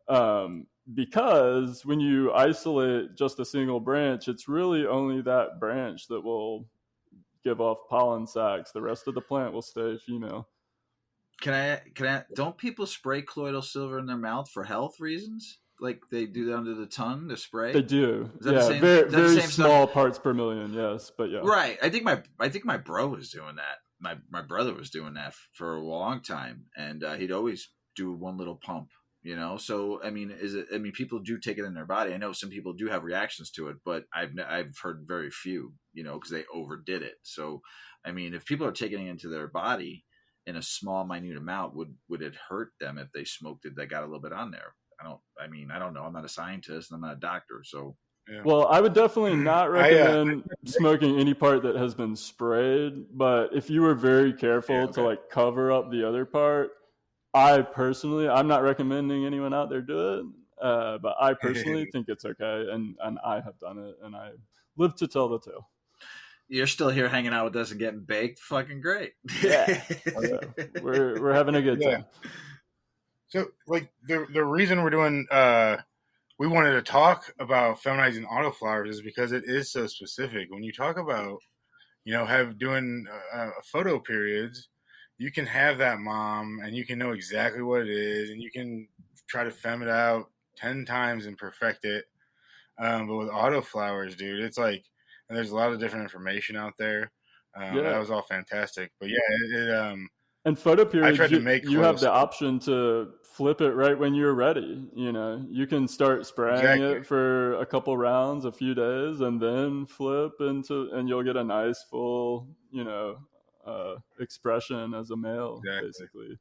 because when you isolate just a single branch, it's really only that branch that will give off pollen sacs. The rest of the plant will stay female. Can I? Don't people spray colloidal silver in their mouth for health reasons? Like they do that under the tongue to spray? They do. Very small parts per million. Yes, but yeah. Right. I think my bro was doing that. My brother was doing that for a long time, and he'd always do one little pump. So I mean, people do take it in their body. I know some people do have reactions to it, but I've heard very few. Because they overdid it. So I mean, if people are taking it into their body in a small, minute amount, would it hurt them if they smoked it that got a little bit on there? I don't know. I'm not a scientist. I'm not a doctor. So, yeah. Well, I would definitely not recommend smoking any part that has been sprayed. But if you were very careful to like cover up the other part, I'm not recommending anyone out there do it. But I personally think it's okay. And I have done it, and I live to tell the tale. You're still here hanging out with us and getting baked. Fucking great. Yeah. We're having a good time. So, like, the reason we're doing, we wanted to talk about feminizing autoflowers is because it is so specific. When you talk about, doing photo periods, you can have that mom and you can know exactly what it is, and you can try to fem it out 10 times and perfect it. But with autoflowers, dude, it's like, and there's a lot of different information out there. That was all fantastic. But yeah, and photo periods, you have the option to flip it right when you're ready. You can start spraying it for a couple rounds, a few days, and then flip and you'll get a nice full, expression as a male, basically.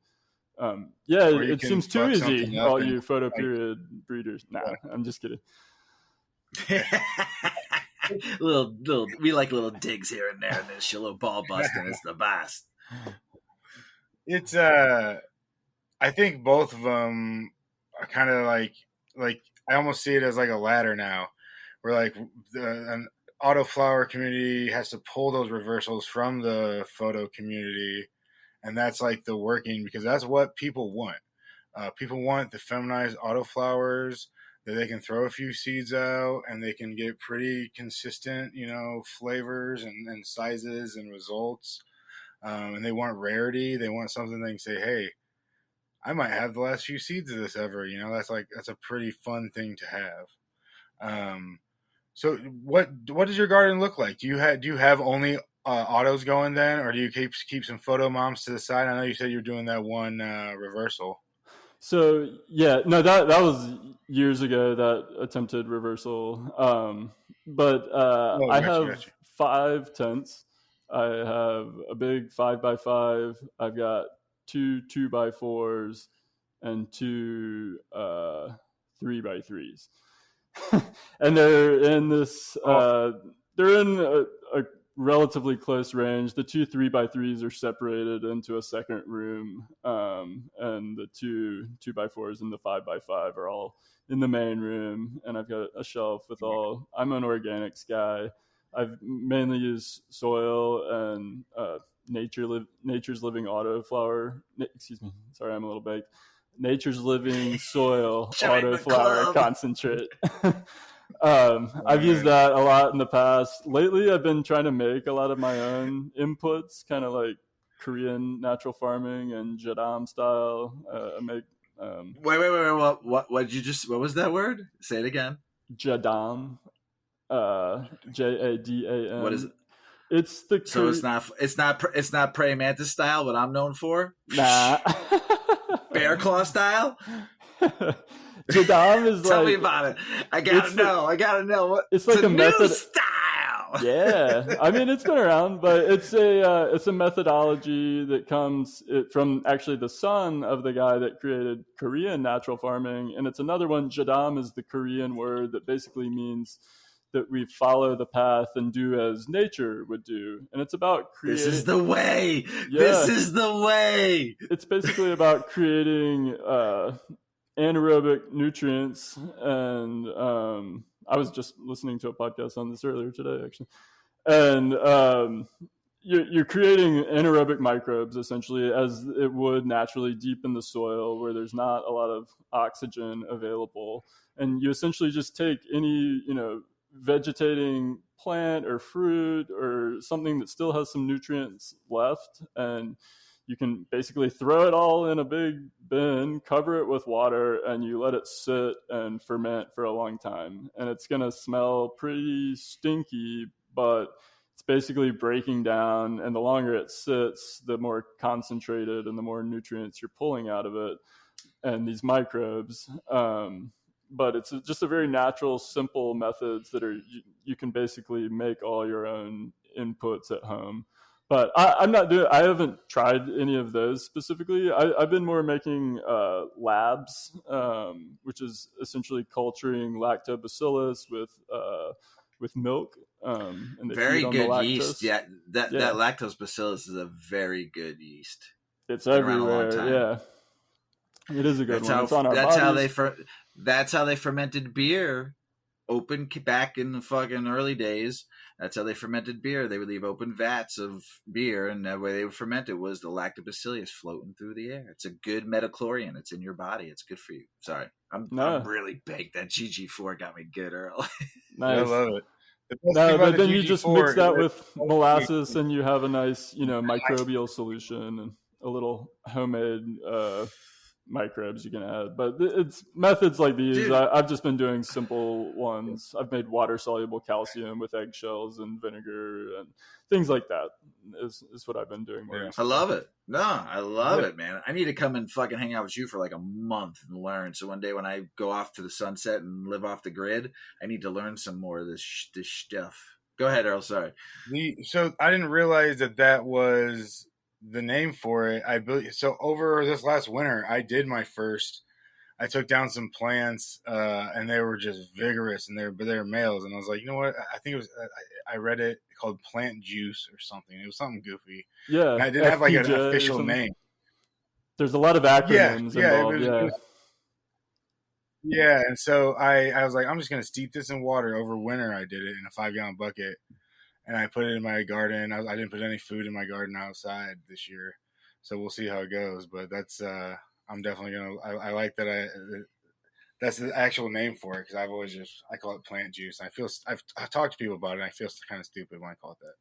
It seems too easy, all you photo period breeders. Nah, I'm just kidding. We like little digs here and there, and this little ball busting. It's the best. It's I think both of them are kind of like I almost see it as like a ladder now, where like an autoflower community has to pull those reversals from the photo community, and that's like the working, because that's what people want. People want the feminized autoflowers that they can throw a few seeds out and they can get pretty consistent, flavors and sizes and results. And they want rarity. They want something they can say, hey, I might have the last few seeds of this ever. That's a pretty fun thing to have. So what does your garden look like? Do you have only autos going then, or do you keep some photo moms to the side? I know you said you're doing that one reversal. So yeah, no, that was years ago, that attempted reversal. But I have 5 tents. I have a big 5x5. I've got 2 2x4s and 2 3x3s. And they're in this. They're in a relatively close range. The 2 3x3s are separated into a second room, and the 2 2x4s and the 5x5 are all in the main room. And I've got a shelf with all. I'm an organics guy. I've mainly used soil and Nature's Living Autoflower. Excuse me, sorry, I'm a little baked. Nature's Living Soil Autoflower Concentrate. I've used that a lot in the past. Lately, I've been trying to make a lot of my own inputs, kind of like Korean natural farming and jadam style. I make. Wait! What was that word? Say it again. Jadam. Jadam. What is it? It's the. So it's not praying mantis style. What I'm known for. Nah. Bear claw style. Jadam is Tell me about it. I gotta know. What it's like a method style. Yeah, I mean it's been around, but it's a methodology that comes from actually the son of the guy that created Korean natural farming, and it's another one. Jadam is the Korean word that basically means that we follow the path and do as nature would do. And it's about creating... This is the way! Yeah. This is the way! It's basically about creating anaerobic nutrients. And I was just listening to a podcast on this earlier today, actually. And you're creating anaerobic microbes, essentially, as it would naturally deep in the soil where there's not a lot of oxygen available. And you essentially just take any, vegetating plant or fruit or something that still has some nutrients left, and you can basically throw it all in a big bin, cover it with water, and you let it sit and ferment for a long time. And it's going to smell pretty stinky, but it's basically breaking down, and the longer it sits, the more concentrated and the more nutrients you're pulling out of it and these microbes. But it's just a very natural, simple methods that you can basically make all your own inputs at home. But I haven't tried any of those specifically. I've been more making labs, which is essentially culturing lactobacillus with milk. And very good yeast. Yeah, that lactobacillus is a very good yeast. It's everywhere. Yeah. It is a good one. It's on our bodies. That's how they fermented beer. Open back in the fucking early days. That's how they fermented beer. They would leave open vats of beer, and the way they would ferment it was the lactobacillus floating through the air. It's a good metachlorian. It's in your body. It's good for you. Sorry, I'm really baked. That GG4 got me good, Earl. Nice. I love it. No, but then you just mix that with molasses, and you have a nice, microbial solution and a little homemade microbes you can add. But it's methods like these. I've just been doing simple ones. I've made water soluble calcium with eggshells and vinegar and things like that is what I've been doing more. I love it. No, I love it, man. I need to come and fucking hang out with you for like a month and learn. So one day when I go off to the sunset and live off the grid, I need to learn some more of this stuff. Go ahead, Earl. Sorry. So I didn't realize that was the name for it. So over this last winter, I took down some plants, and they were just vigorous, and they were males. And I was like, you know what? I think it was, I read it called plant juice or something. It was something goofy. Yeah. And I didn't have like an official name. There's a lot of acronyms involved. Yeah. And so I was like, I'm just going to steep this in water over winter. I did it in a 5-gallon bucket. And I put it in my garden. I didn't put any food in my garden outside this year, so we'll see how it goes. But that's I'm definitely gonna. I like that. That's the actual name for it, because I call it plant juice. I've talked to people about it. And I feel kind of stupid when I call it that.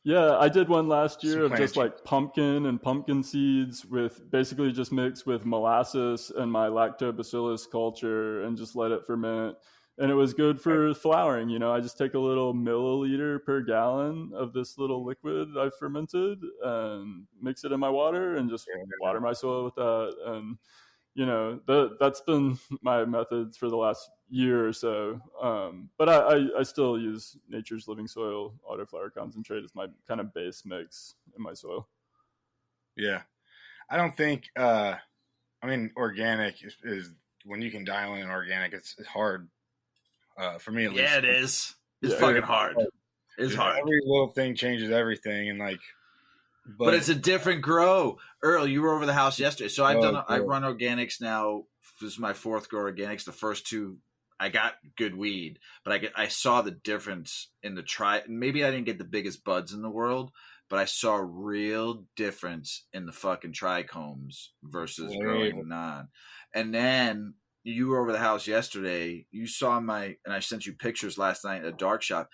Yeah, I did one last year of just like pumpkin and pumpkin seeds with basically just mixed with molasses and my lactobacillus culture and just let it ferment. and it was good for flowering. I just take a little milliliter per gallon of this little liquid I fermented and mix it in my water and just water my soil with that. And that's been my methods for the last year or so. But I still use Nature's Living Soil Autoflower concentrate as my kind of base mix in my soil. Yeah, I don't think. Organic is when you can dial in organic. It's hard. For me at least. Yeah, it is. It's fucking hard. It's hard. Every little thing changes everything, and but it's a different grow. Earl, you were over the house yesterday, so I run organics now. This is my fourth grow organics. The first two, I got good weed, but I saw the difference in the Maybe I didn't get the biggest buds in the world, but I saw a real difference in the fucking trichomes versus growing non. And then you were over the house yesterday. You saw and I sent you pictures last night at a dark shop.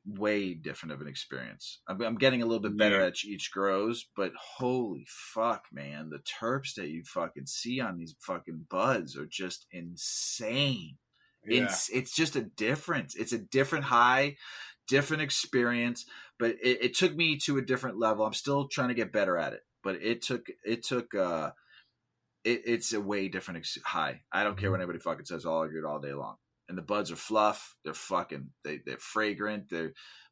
Way different of an experience. I'm getting a little bit better at each grows, but holy fuck, man, the terps that you fucking see on these fucking buds are just insane. Yeah. It's just a difference. It's a different high, different experience, but it took me to a different level. I'm still trying to get better at it, but it's a way different high. I don't care what anybody fucking says. I'll argue it all day long. And the buds are fluff. They're fucking. They're fragrant.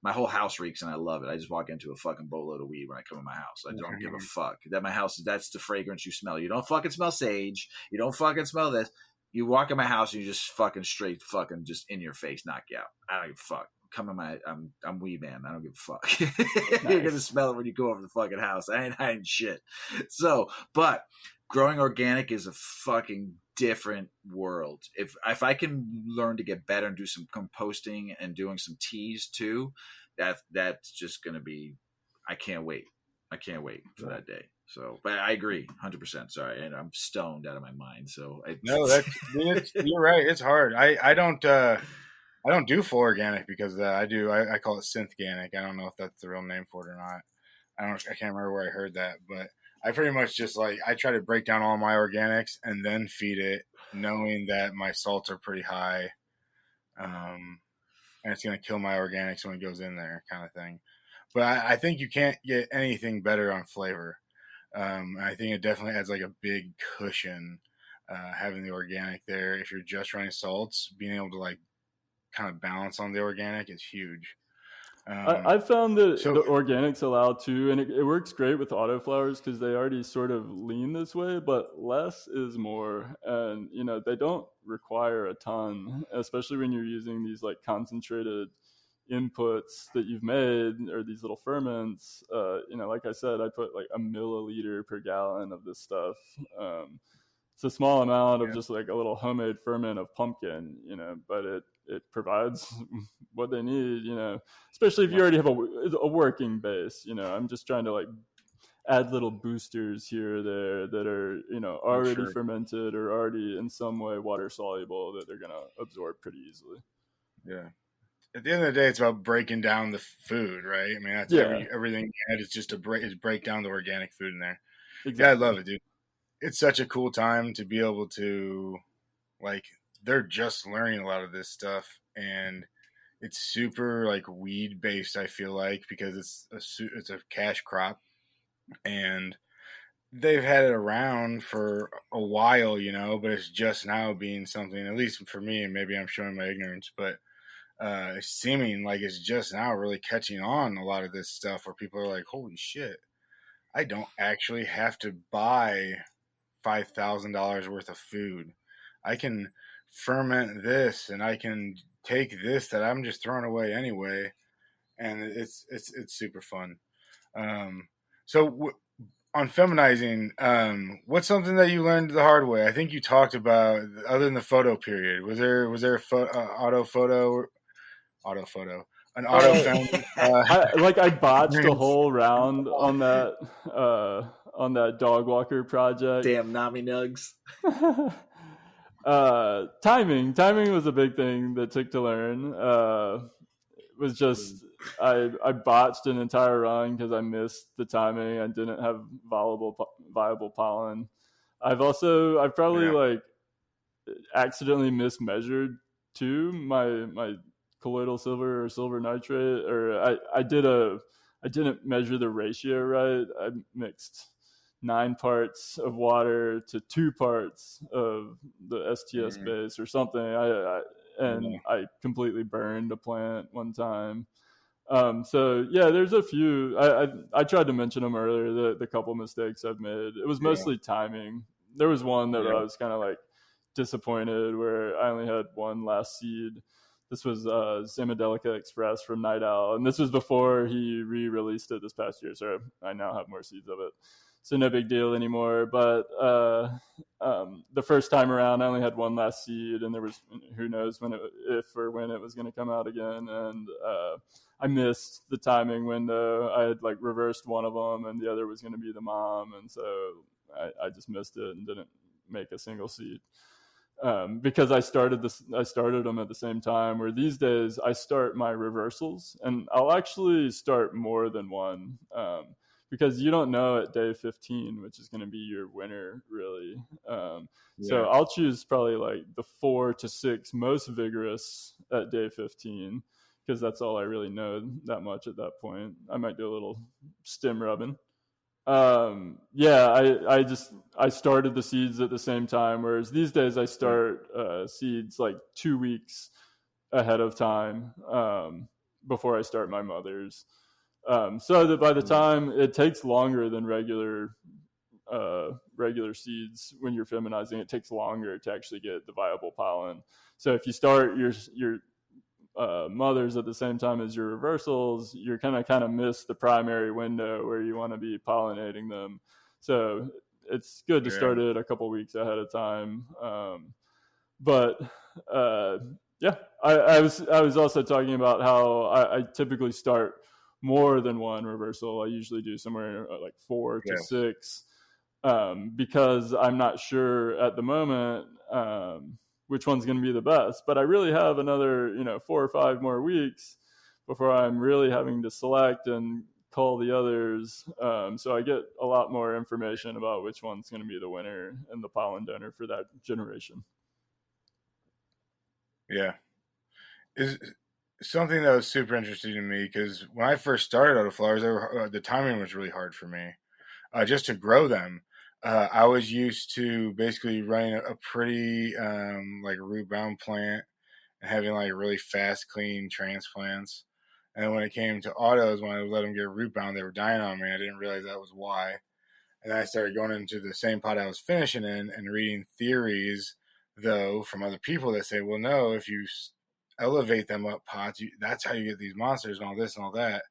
My whole house reeks, and I love it. I just walk into a fucking boatload of weed when I come in my house. I don't give a fuck. That my house. That's the fragrance you smell. You don't fucking smell sage. You don't fucking smell this. You walk in my house, and you just fucking straight fucking just in your face, knock you out. I don't give a fuck. Come in I'm Weedman. I don't give a fuck. Nice. You're gonna smell it when you go over the fucking house. I ain't hiding shit. So, but growing organic is a fucking different world. If I can learn to get better and do some composting and doing some teas too, that's just gonna be. I can't wait for that day. So, but I agree, 100%. Sorry, and I'm stoned out of my mind. So you're right. It's hard. I don't do full organic because I call it synth-organic. I don't know if that's the real name for it or not. I can't remember where I heard that, but I pretty much just I try to break down all my organics and then feed it, knowing that my salts are pretty high, and it's gonna kill my organics when it goes in there, kind of thing. But I think you can't get anything better on flavor. I think it definitely adds a big cushion having the organic there. If you're just running salts, being able to kind of balance on the organic is huge. I found that the organics allow too, and it works great with autoflowers because they already sort of lean this way, but less is more. And, they don't require a ton, especially when you're using these concentrated inputs that you've made or these little ferments. Like I said, I put a milliliter per gallon of this stuff. It's a small amount of just a little homemade ferment of pumpkin, but it provides what they need, especially if you already have a working base. I'm just trying to add little boosters here or there that are, already fermented or already in some way water soluble that they're going to absorb pretty easily. Yeah. At the end of the day, it's about breaking down the food, right? I mean, that's everything you had is just to break down the organic food in there. Exactly. Yeah, I love it, dude. It's such a cool time to be able to, they're just learning a lot of this stuff, and it's super weed based. I feel because it's a cash crop, and they've had it around for a while, but it's just now being something. At least for me, and maybe I'm showing my ignorance, but it's seeming like it's just now really catching on a lot of this stuff where people are like, "Holy shit! I don't actually have to buy $5,000 worth of food. I can ferment this, and I can take this that I'm just throwing away anyway." And it's super fun. On feminizing, what's something that you learned the hard way? I think you talked about, other than the photo period, was there an auto fountain? I botched a whole round on that dog walker project. Damn Nami Nugs. Timing was a big thing that took to learn. Was just I botched an entire run because I missed the timing. I didn't have viable pollen. I've probably accidentally mismeasured my colloidal silver or silver nitrate, or I didn't measure the ratio right. I mixed 9 parts of water to 2 parts of the STS base or something. I completely burned a plant one time. So yeah, there's a few. I tried to mention them earlier. The couple mistakes I've made. It was mostly timing. There was one that I was kind of like disappointed where I only had one last seed. This was Zamodelica Express from Night Owl, and this was before he re-released it this past year. So I now have more seeds of it. So no big deal anymore. But the first time around, I only had one last seed, and there was who knows if or when it was going to come out again. And I missed the timing window. I had like reversed one of them, and the other was going to be the mom, and so I just missed it and didn't make a single seed. Because I started them at the same time, where these days I start my reversals, and I'll actually start more than one. Because you don't know at day 15, which is going to be your winner, really. So I'll choose probably like the 4 to 6 most vigorous at day 15, because that's all I really know that much at that point. I might do a little stem rubbing. I started the seeds at the same time, whereas these days I start seeds like 2 weeks ahead of time before I start my mothers. So that by the time it takes longer than regular seeds when you're feminizing, it takes longer to actually get the viable pollen. So if you start your mothers at the same time as your reversals, you're kind of miss the primary window where you want to be pollinating them. So it's good to start it a couple weeks ahead of time. I was also talking about how I typically start more than one reversal. I usually do somewhere like 4 to 6, because I'm not sure at the moment which one's going to be the best. But I really have another 4 or 5 more weeks before I'm really having to select and call the others. So I get a lot more information about which one's going to be the winner and the pollen donor for that generation. Yeah. Is something that was super interesting to me, because when I first started Autoflowers, the timing was really hard for me. Just to grow them, I was used to basically running a pretty like root-bound plant and having like really fast, clean transplants. And when it came to autos, when I let them get root-bound, they were dying on me. I didn't realize that was why. And I started going into the same pot I was finishing in and reading theories, though, from other people that say, well, no, if you elevate them up pots, that's how you get these monsters and all this and all that.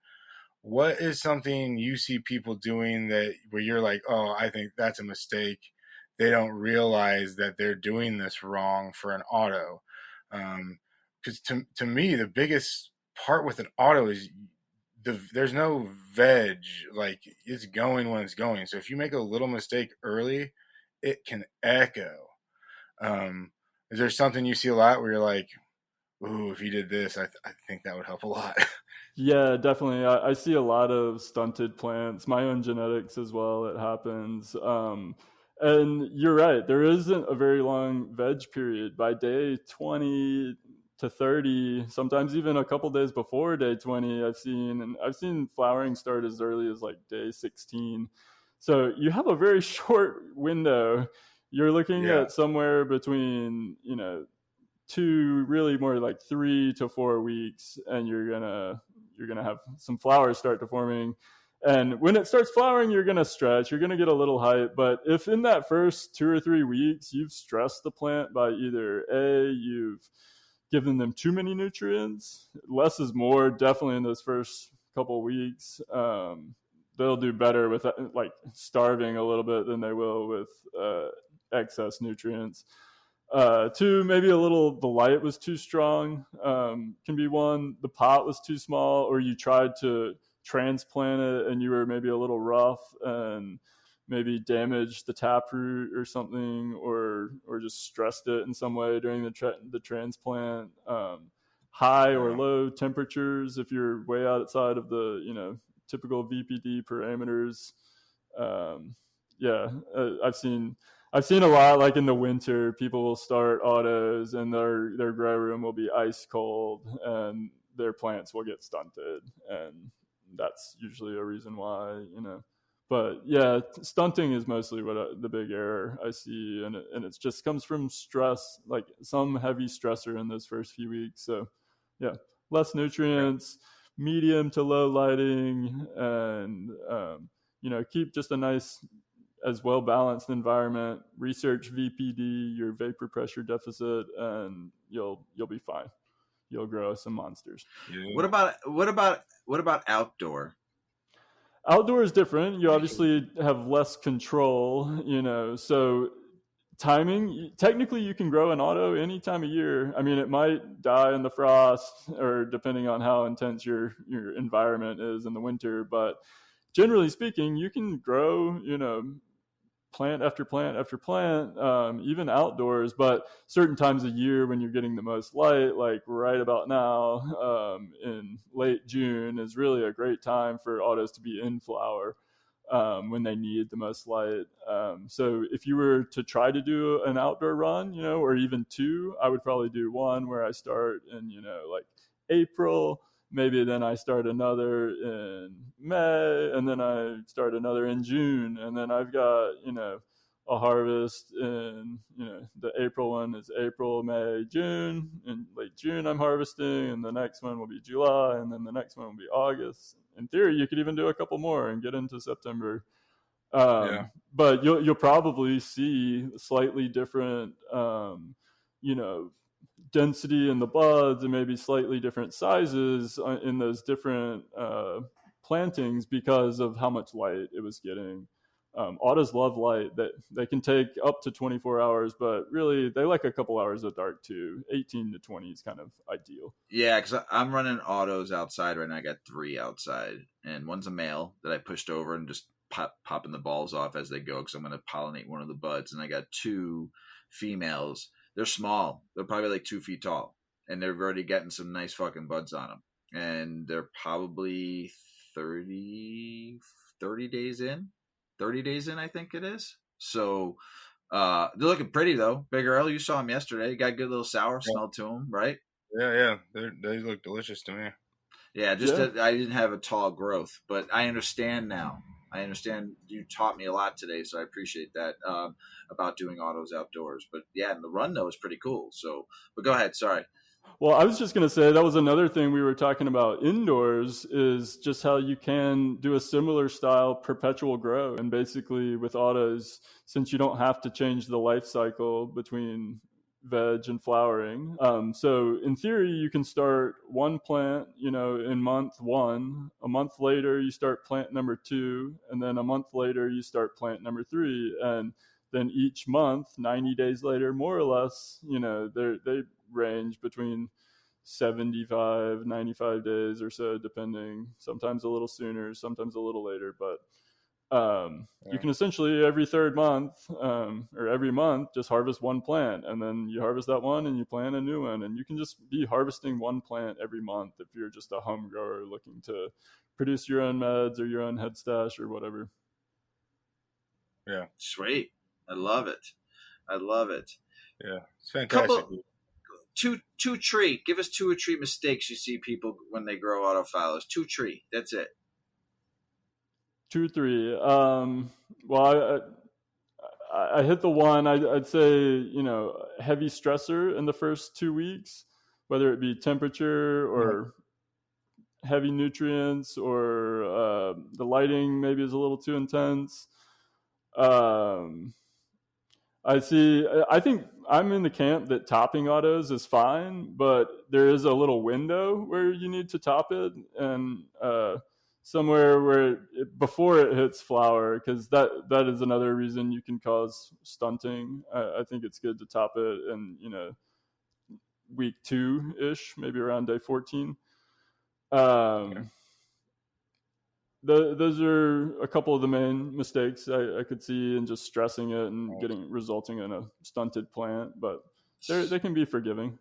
What is something you see people doing that where you're like, oh, I think that's a mistake? They don't realize that they're doing this wrong for an auto. Because to me, the biggest part with an auto is there's no veg. Like, it's going when it's going. So if you make a little mistake early, it can echo. Is there something you see a lot where you're like, ooh, if you did this, I think that would help a lot? Yeah, definitely. I see a lot of stunted plants, my own genetics as well. It happens. And you're right. There isn't a very long veg period. By day 20 to 30, sometimes even a couple days before day 20, I've seen flowering start as early as like day 16. So you have a very short window. You're looking at somewhere between, 2, really more like 3 to 4 weeks, and you're gonna have some flowers start to forming. And when it starts flowering, you're gonna stretch, you're gonna get a little hype. But if in that first 2 or 3 weeks you've stressed the plant by either you've given them too many nutrients, less is more, definitely in those first couple weeks, they'll do better with like starving a little bit than they will with excess nutrients. 2, maybe the light was too strong, can be one. The pot was too small, or you tried to transplant it and you were maybe a little rough and maybe damaged the taproot or something, or just stressed it in some way during the transplant. High or low temperatures, if you're way outside of the typical VPD parameters. I've seen I've seen a lot, like in the winter, people will start autos and their grow room will be ice cold and their plants will get stunted, and that's usually a reason why, But yeah, stunting is mostly what the big error I see, and it just comes from stress, like some heavy stressor in those first few weeks. So yeah, less nutrients, medium to low lighting, and keep just a nice, as well balanced environment. Research VPD, your vapor pressure deficit, and you'll be fine. You'll grow some monsters. Yeah. What about outdoor? Outdoor is different. You obviously have less control, so timing, technically you can grow an auto any time of year. I mean, it might die in the frost or depending on how intense your environment is in the winter, but generally speaking, you can grow, plant after plant after plant, even outdoors, but certain times of year when you're getting the most light, like right about now, in late June, is really a great time for autos to be in flower, when they need the most light. So if you were to try to do an outdoor run, or even two, I would probably do one where I start in, like April, maybe then I start another in May, and then I start another in June, and then I've got, a harvest in, the April one is April, May, June, and late June I'm harvesting, and the next one will be July, and then the next one will be August. In theory, you could even do a couple more and get into September. But you'll probably see slightly different, density in the buds and maybe slightly different sizes in those different plantings because of how much light it was getting. Autos love light. That they can take up to 24 hours, but really they like a couple hours of dark too. 18 to 20 is kind of ideal. Yeah, because I'm running autos outside right now. I got 3 outside, and one's a male that I pushed over and just popping the balls off as they go because I'm going to pollinate one of the buds, and I got 2 females. They're small. They're probably like 2 feet tall, and they're already getting some nice fucking buds on them. And they're probably 30 days in. 30 days in, I think it is. So they're looking pretty, though. Big Earl, you saw them yesterday. Got a good little sour smell to them, right? Yeah. They look delicious to me. Yeah, that I didn't have a tall growth, but I understand now. I understand you taught me a lot today, so I appreciate that, about doing autos outdoors. But yeah, and the run though is pretty cool. So, but go ahead. Sorry. Well, I was just going to say that was another thing we were talking about indoors, is just how you can do a similar style perpetual grow. And basically with autos, since you don't have to change the life cycle between veg and flowering. So in theory, you can start one plant, in month 1. A month later, you start plant number 2. And then a month later, you start plant number 3. And then each month, 90 days later, more or less, they range between 75, 95 days or so, depending, sometimes a little sooner, sometimes a little later. But you can essentially every 3rd month, or every month, just harvest one plant, and then you harvest that one and you plant a new one, and you can just be harvesting one plant every month if you're just a home grower looking to produce your own meds or your own head stash or whatever. Yeah, sweet. I love it. Yeah, it's fantastic. Two tree. Give us 2 or 3 mistakes you see people when they grow autoflowers. 2 tree. That's it. 2 or 3. Well, I hit the one. I'd say, heavy stressor in the first 2 weeks, whether it be temperature or heavy nutrients, or the lighting maybe is a little too intense. I think I'm in the camp that topping autos is fine, but there is a little window where you need to top it, and somewhere where before it hits flower, because that is another reason you can cause stunting. I think it's good to top it in, week 2-ish, maybe around day 14. Those are a couple of the main mistakes I could see in just stressing it and resulting in a stunted plant, but they can be forgiving.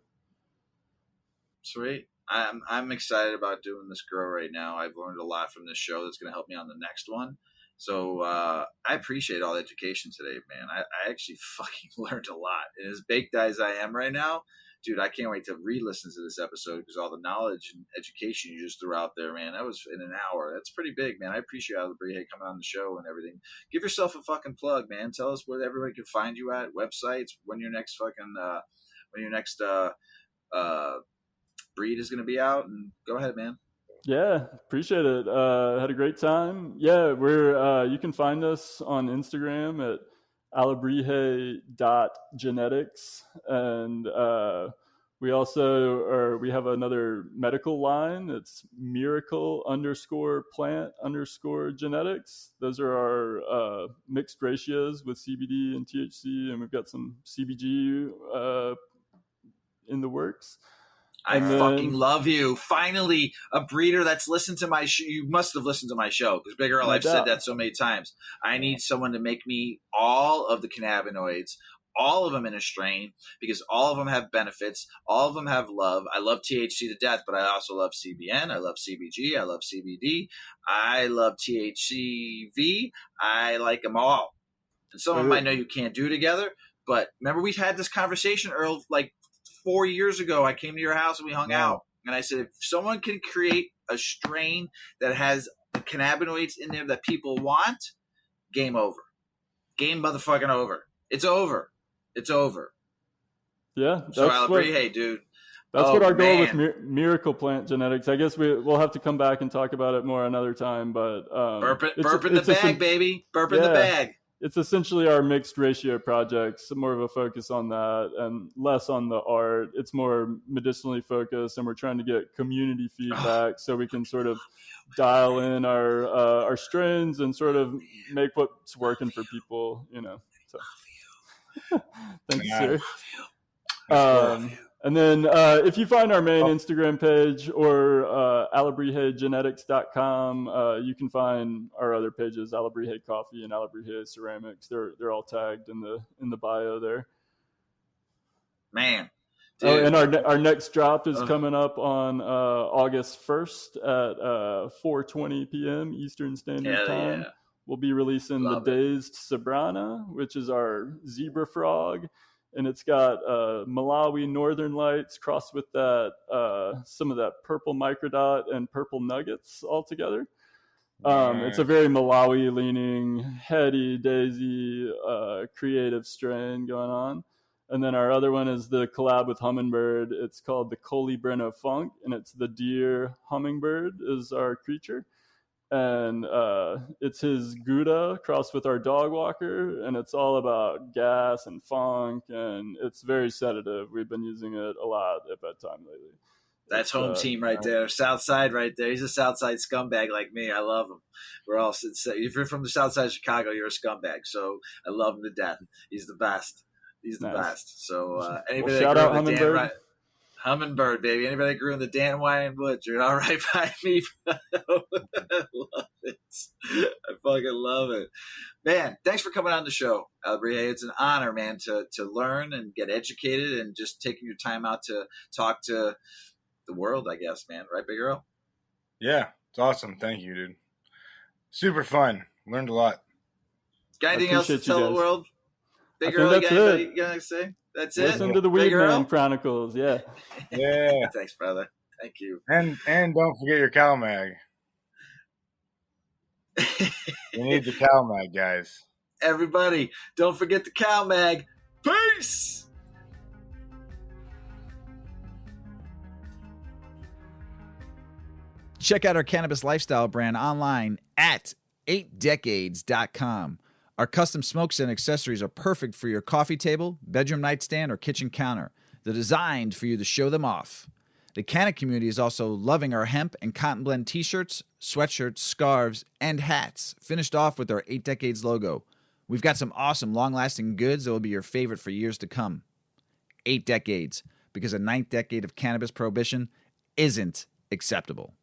Sweet. I'm excited about doing this grow right now. I've learned a lot from this show that's going to help me on the next one. So I appreciate all the education today, man. I actually fucking learned a lot. And as baked as I am right now, dude, I can't wait to re-listen to this episode because all the knowledge and education you just threw out there, man, that was in an hour. That's pretty big, man. I appreciate Alebrije coming on the show and everything. Give yourself a fucking plug, man. Tell us where everybody can find you at, websites, when your next breed is going to be out, and go ahead, man. Yeah, appreciate it. Had a great time. Yeah, we're you can find us on Instagram at alebrije.genetics, and we have another medical line. It's miracle_plant_genetics. Those are our mixed ratios with CBD and THC, and we've got some CBG in the works. I fucking love you. Finally, a breeder that's listened to my show. You must have listened to my show because Big Earl, I've said that so many times. I need someone to make me all of the cannabinoids, all of them in a strain, because all of them have benefits. All of them have love. I love THC to death, but I also love CBN. I love CBG. I love CBD. I love THCV. I like them all. And some of them I know you can't do together, but remember we've had this conversation, Earl, like 4 years ago. I came to your house and we hung out, and I said, if someone can create a strain that has the cannabinoids in there that people want, game over. Game motherfucking over. It's over. It's over. Yeah. So Alebrije, dude. That's what our goal with Miracle Plant Genetics. I guess we'll have to come back and talk about it more another time, but burp in the bag, baby. Burp in the bag. It's essentially our mixed ratio projects, more of a focus on that and less on the art. It's more medicinally focused, and we're trying to get community feedback so we can sort of dial in our strains and sort of make what's working for people, you know. So thank you, sir. And then if you find our main Instagram page or alebrijegenetics.com, you can find our other pages, Alebrije Coffee and Alebrije Ceramics. They're all tagged in the bio there. Man. Dude. Oh, and our next drop is coming up on August 1st at 4:20 p.m. Eastern Standard Time. Yeah. We'll be releasing the Dazed Sabrana, which is our zebra frog. And it's got Malawi Northern Lights crossed with that some of that purple microdot and purple nuggets all together. It's a very Malawi-leaning, heady, daisy, creative strain going on. And then our other one is the collab with Hummingbird. It's called the Coli Breno Funk, and it's the deer hummingbird is our creature. And it's his Gouda crossed with our dog walker, and it's all about gas and funk, and it's very sedative. We've been using it a lot at bedtime lately. That's home team right there. South Side right there. He's a South Side scumbag like me. I love him. We're all, if you're from the South Side of Chicago, you're a scumbag. So I love him to death. He's the best. He's the best. So anybody shout out Hummingbird. Hummingbird, baby. Anybody that grew in the Dan Wine Woods, you're all right by me. I love it. I fucking love it. Man, thanks for coming on the show, Alebrije. It's an honor, man, to learn and get educated and just taking your time out to talk to the world, I guess, man. Right, Big Earl? Yeah, it's awesome. Thank you, dude. Super fun. Learned a lot. Got anything else to tell the world? Big Earl, you got to say? That's it. Listen to the Weedman Chronicles, yeah. Yeah. Thanks, brother. Thank you. And don't forget your cow mag. You need the cow mag, guys. Everybody, don't forget the cow mag. Peace. Check out our cannabis lifestyle brand online at 8decades.com. Our custom smokes and accessories are perfect for your coffee table, bedroom nightstand, or kitchen counter. They're designed for you to show them off. The Canna community is also loving our hemp and cotton blend t-shirts, sweatshirts, scarves, and hats, finished off with our 8 Decades logo. We've got some awesome long-lasting goods that will be your favorite for years to come. 8 Decades, because a 9th decade of cannabis prohibition isn't acceptable.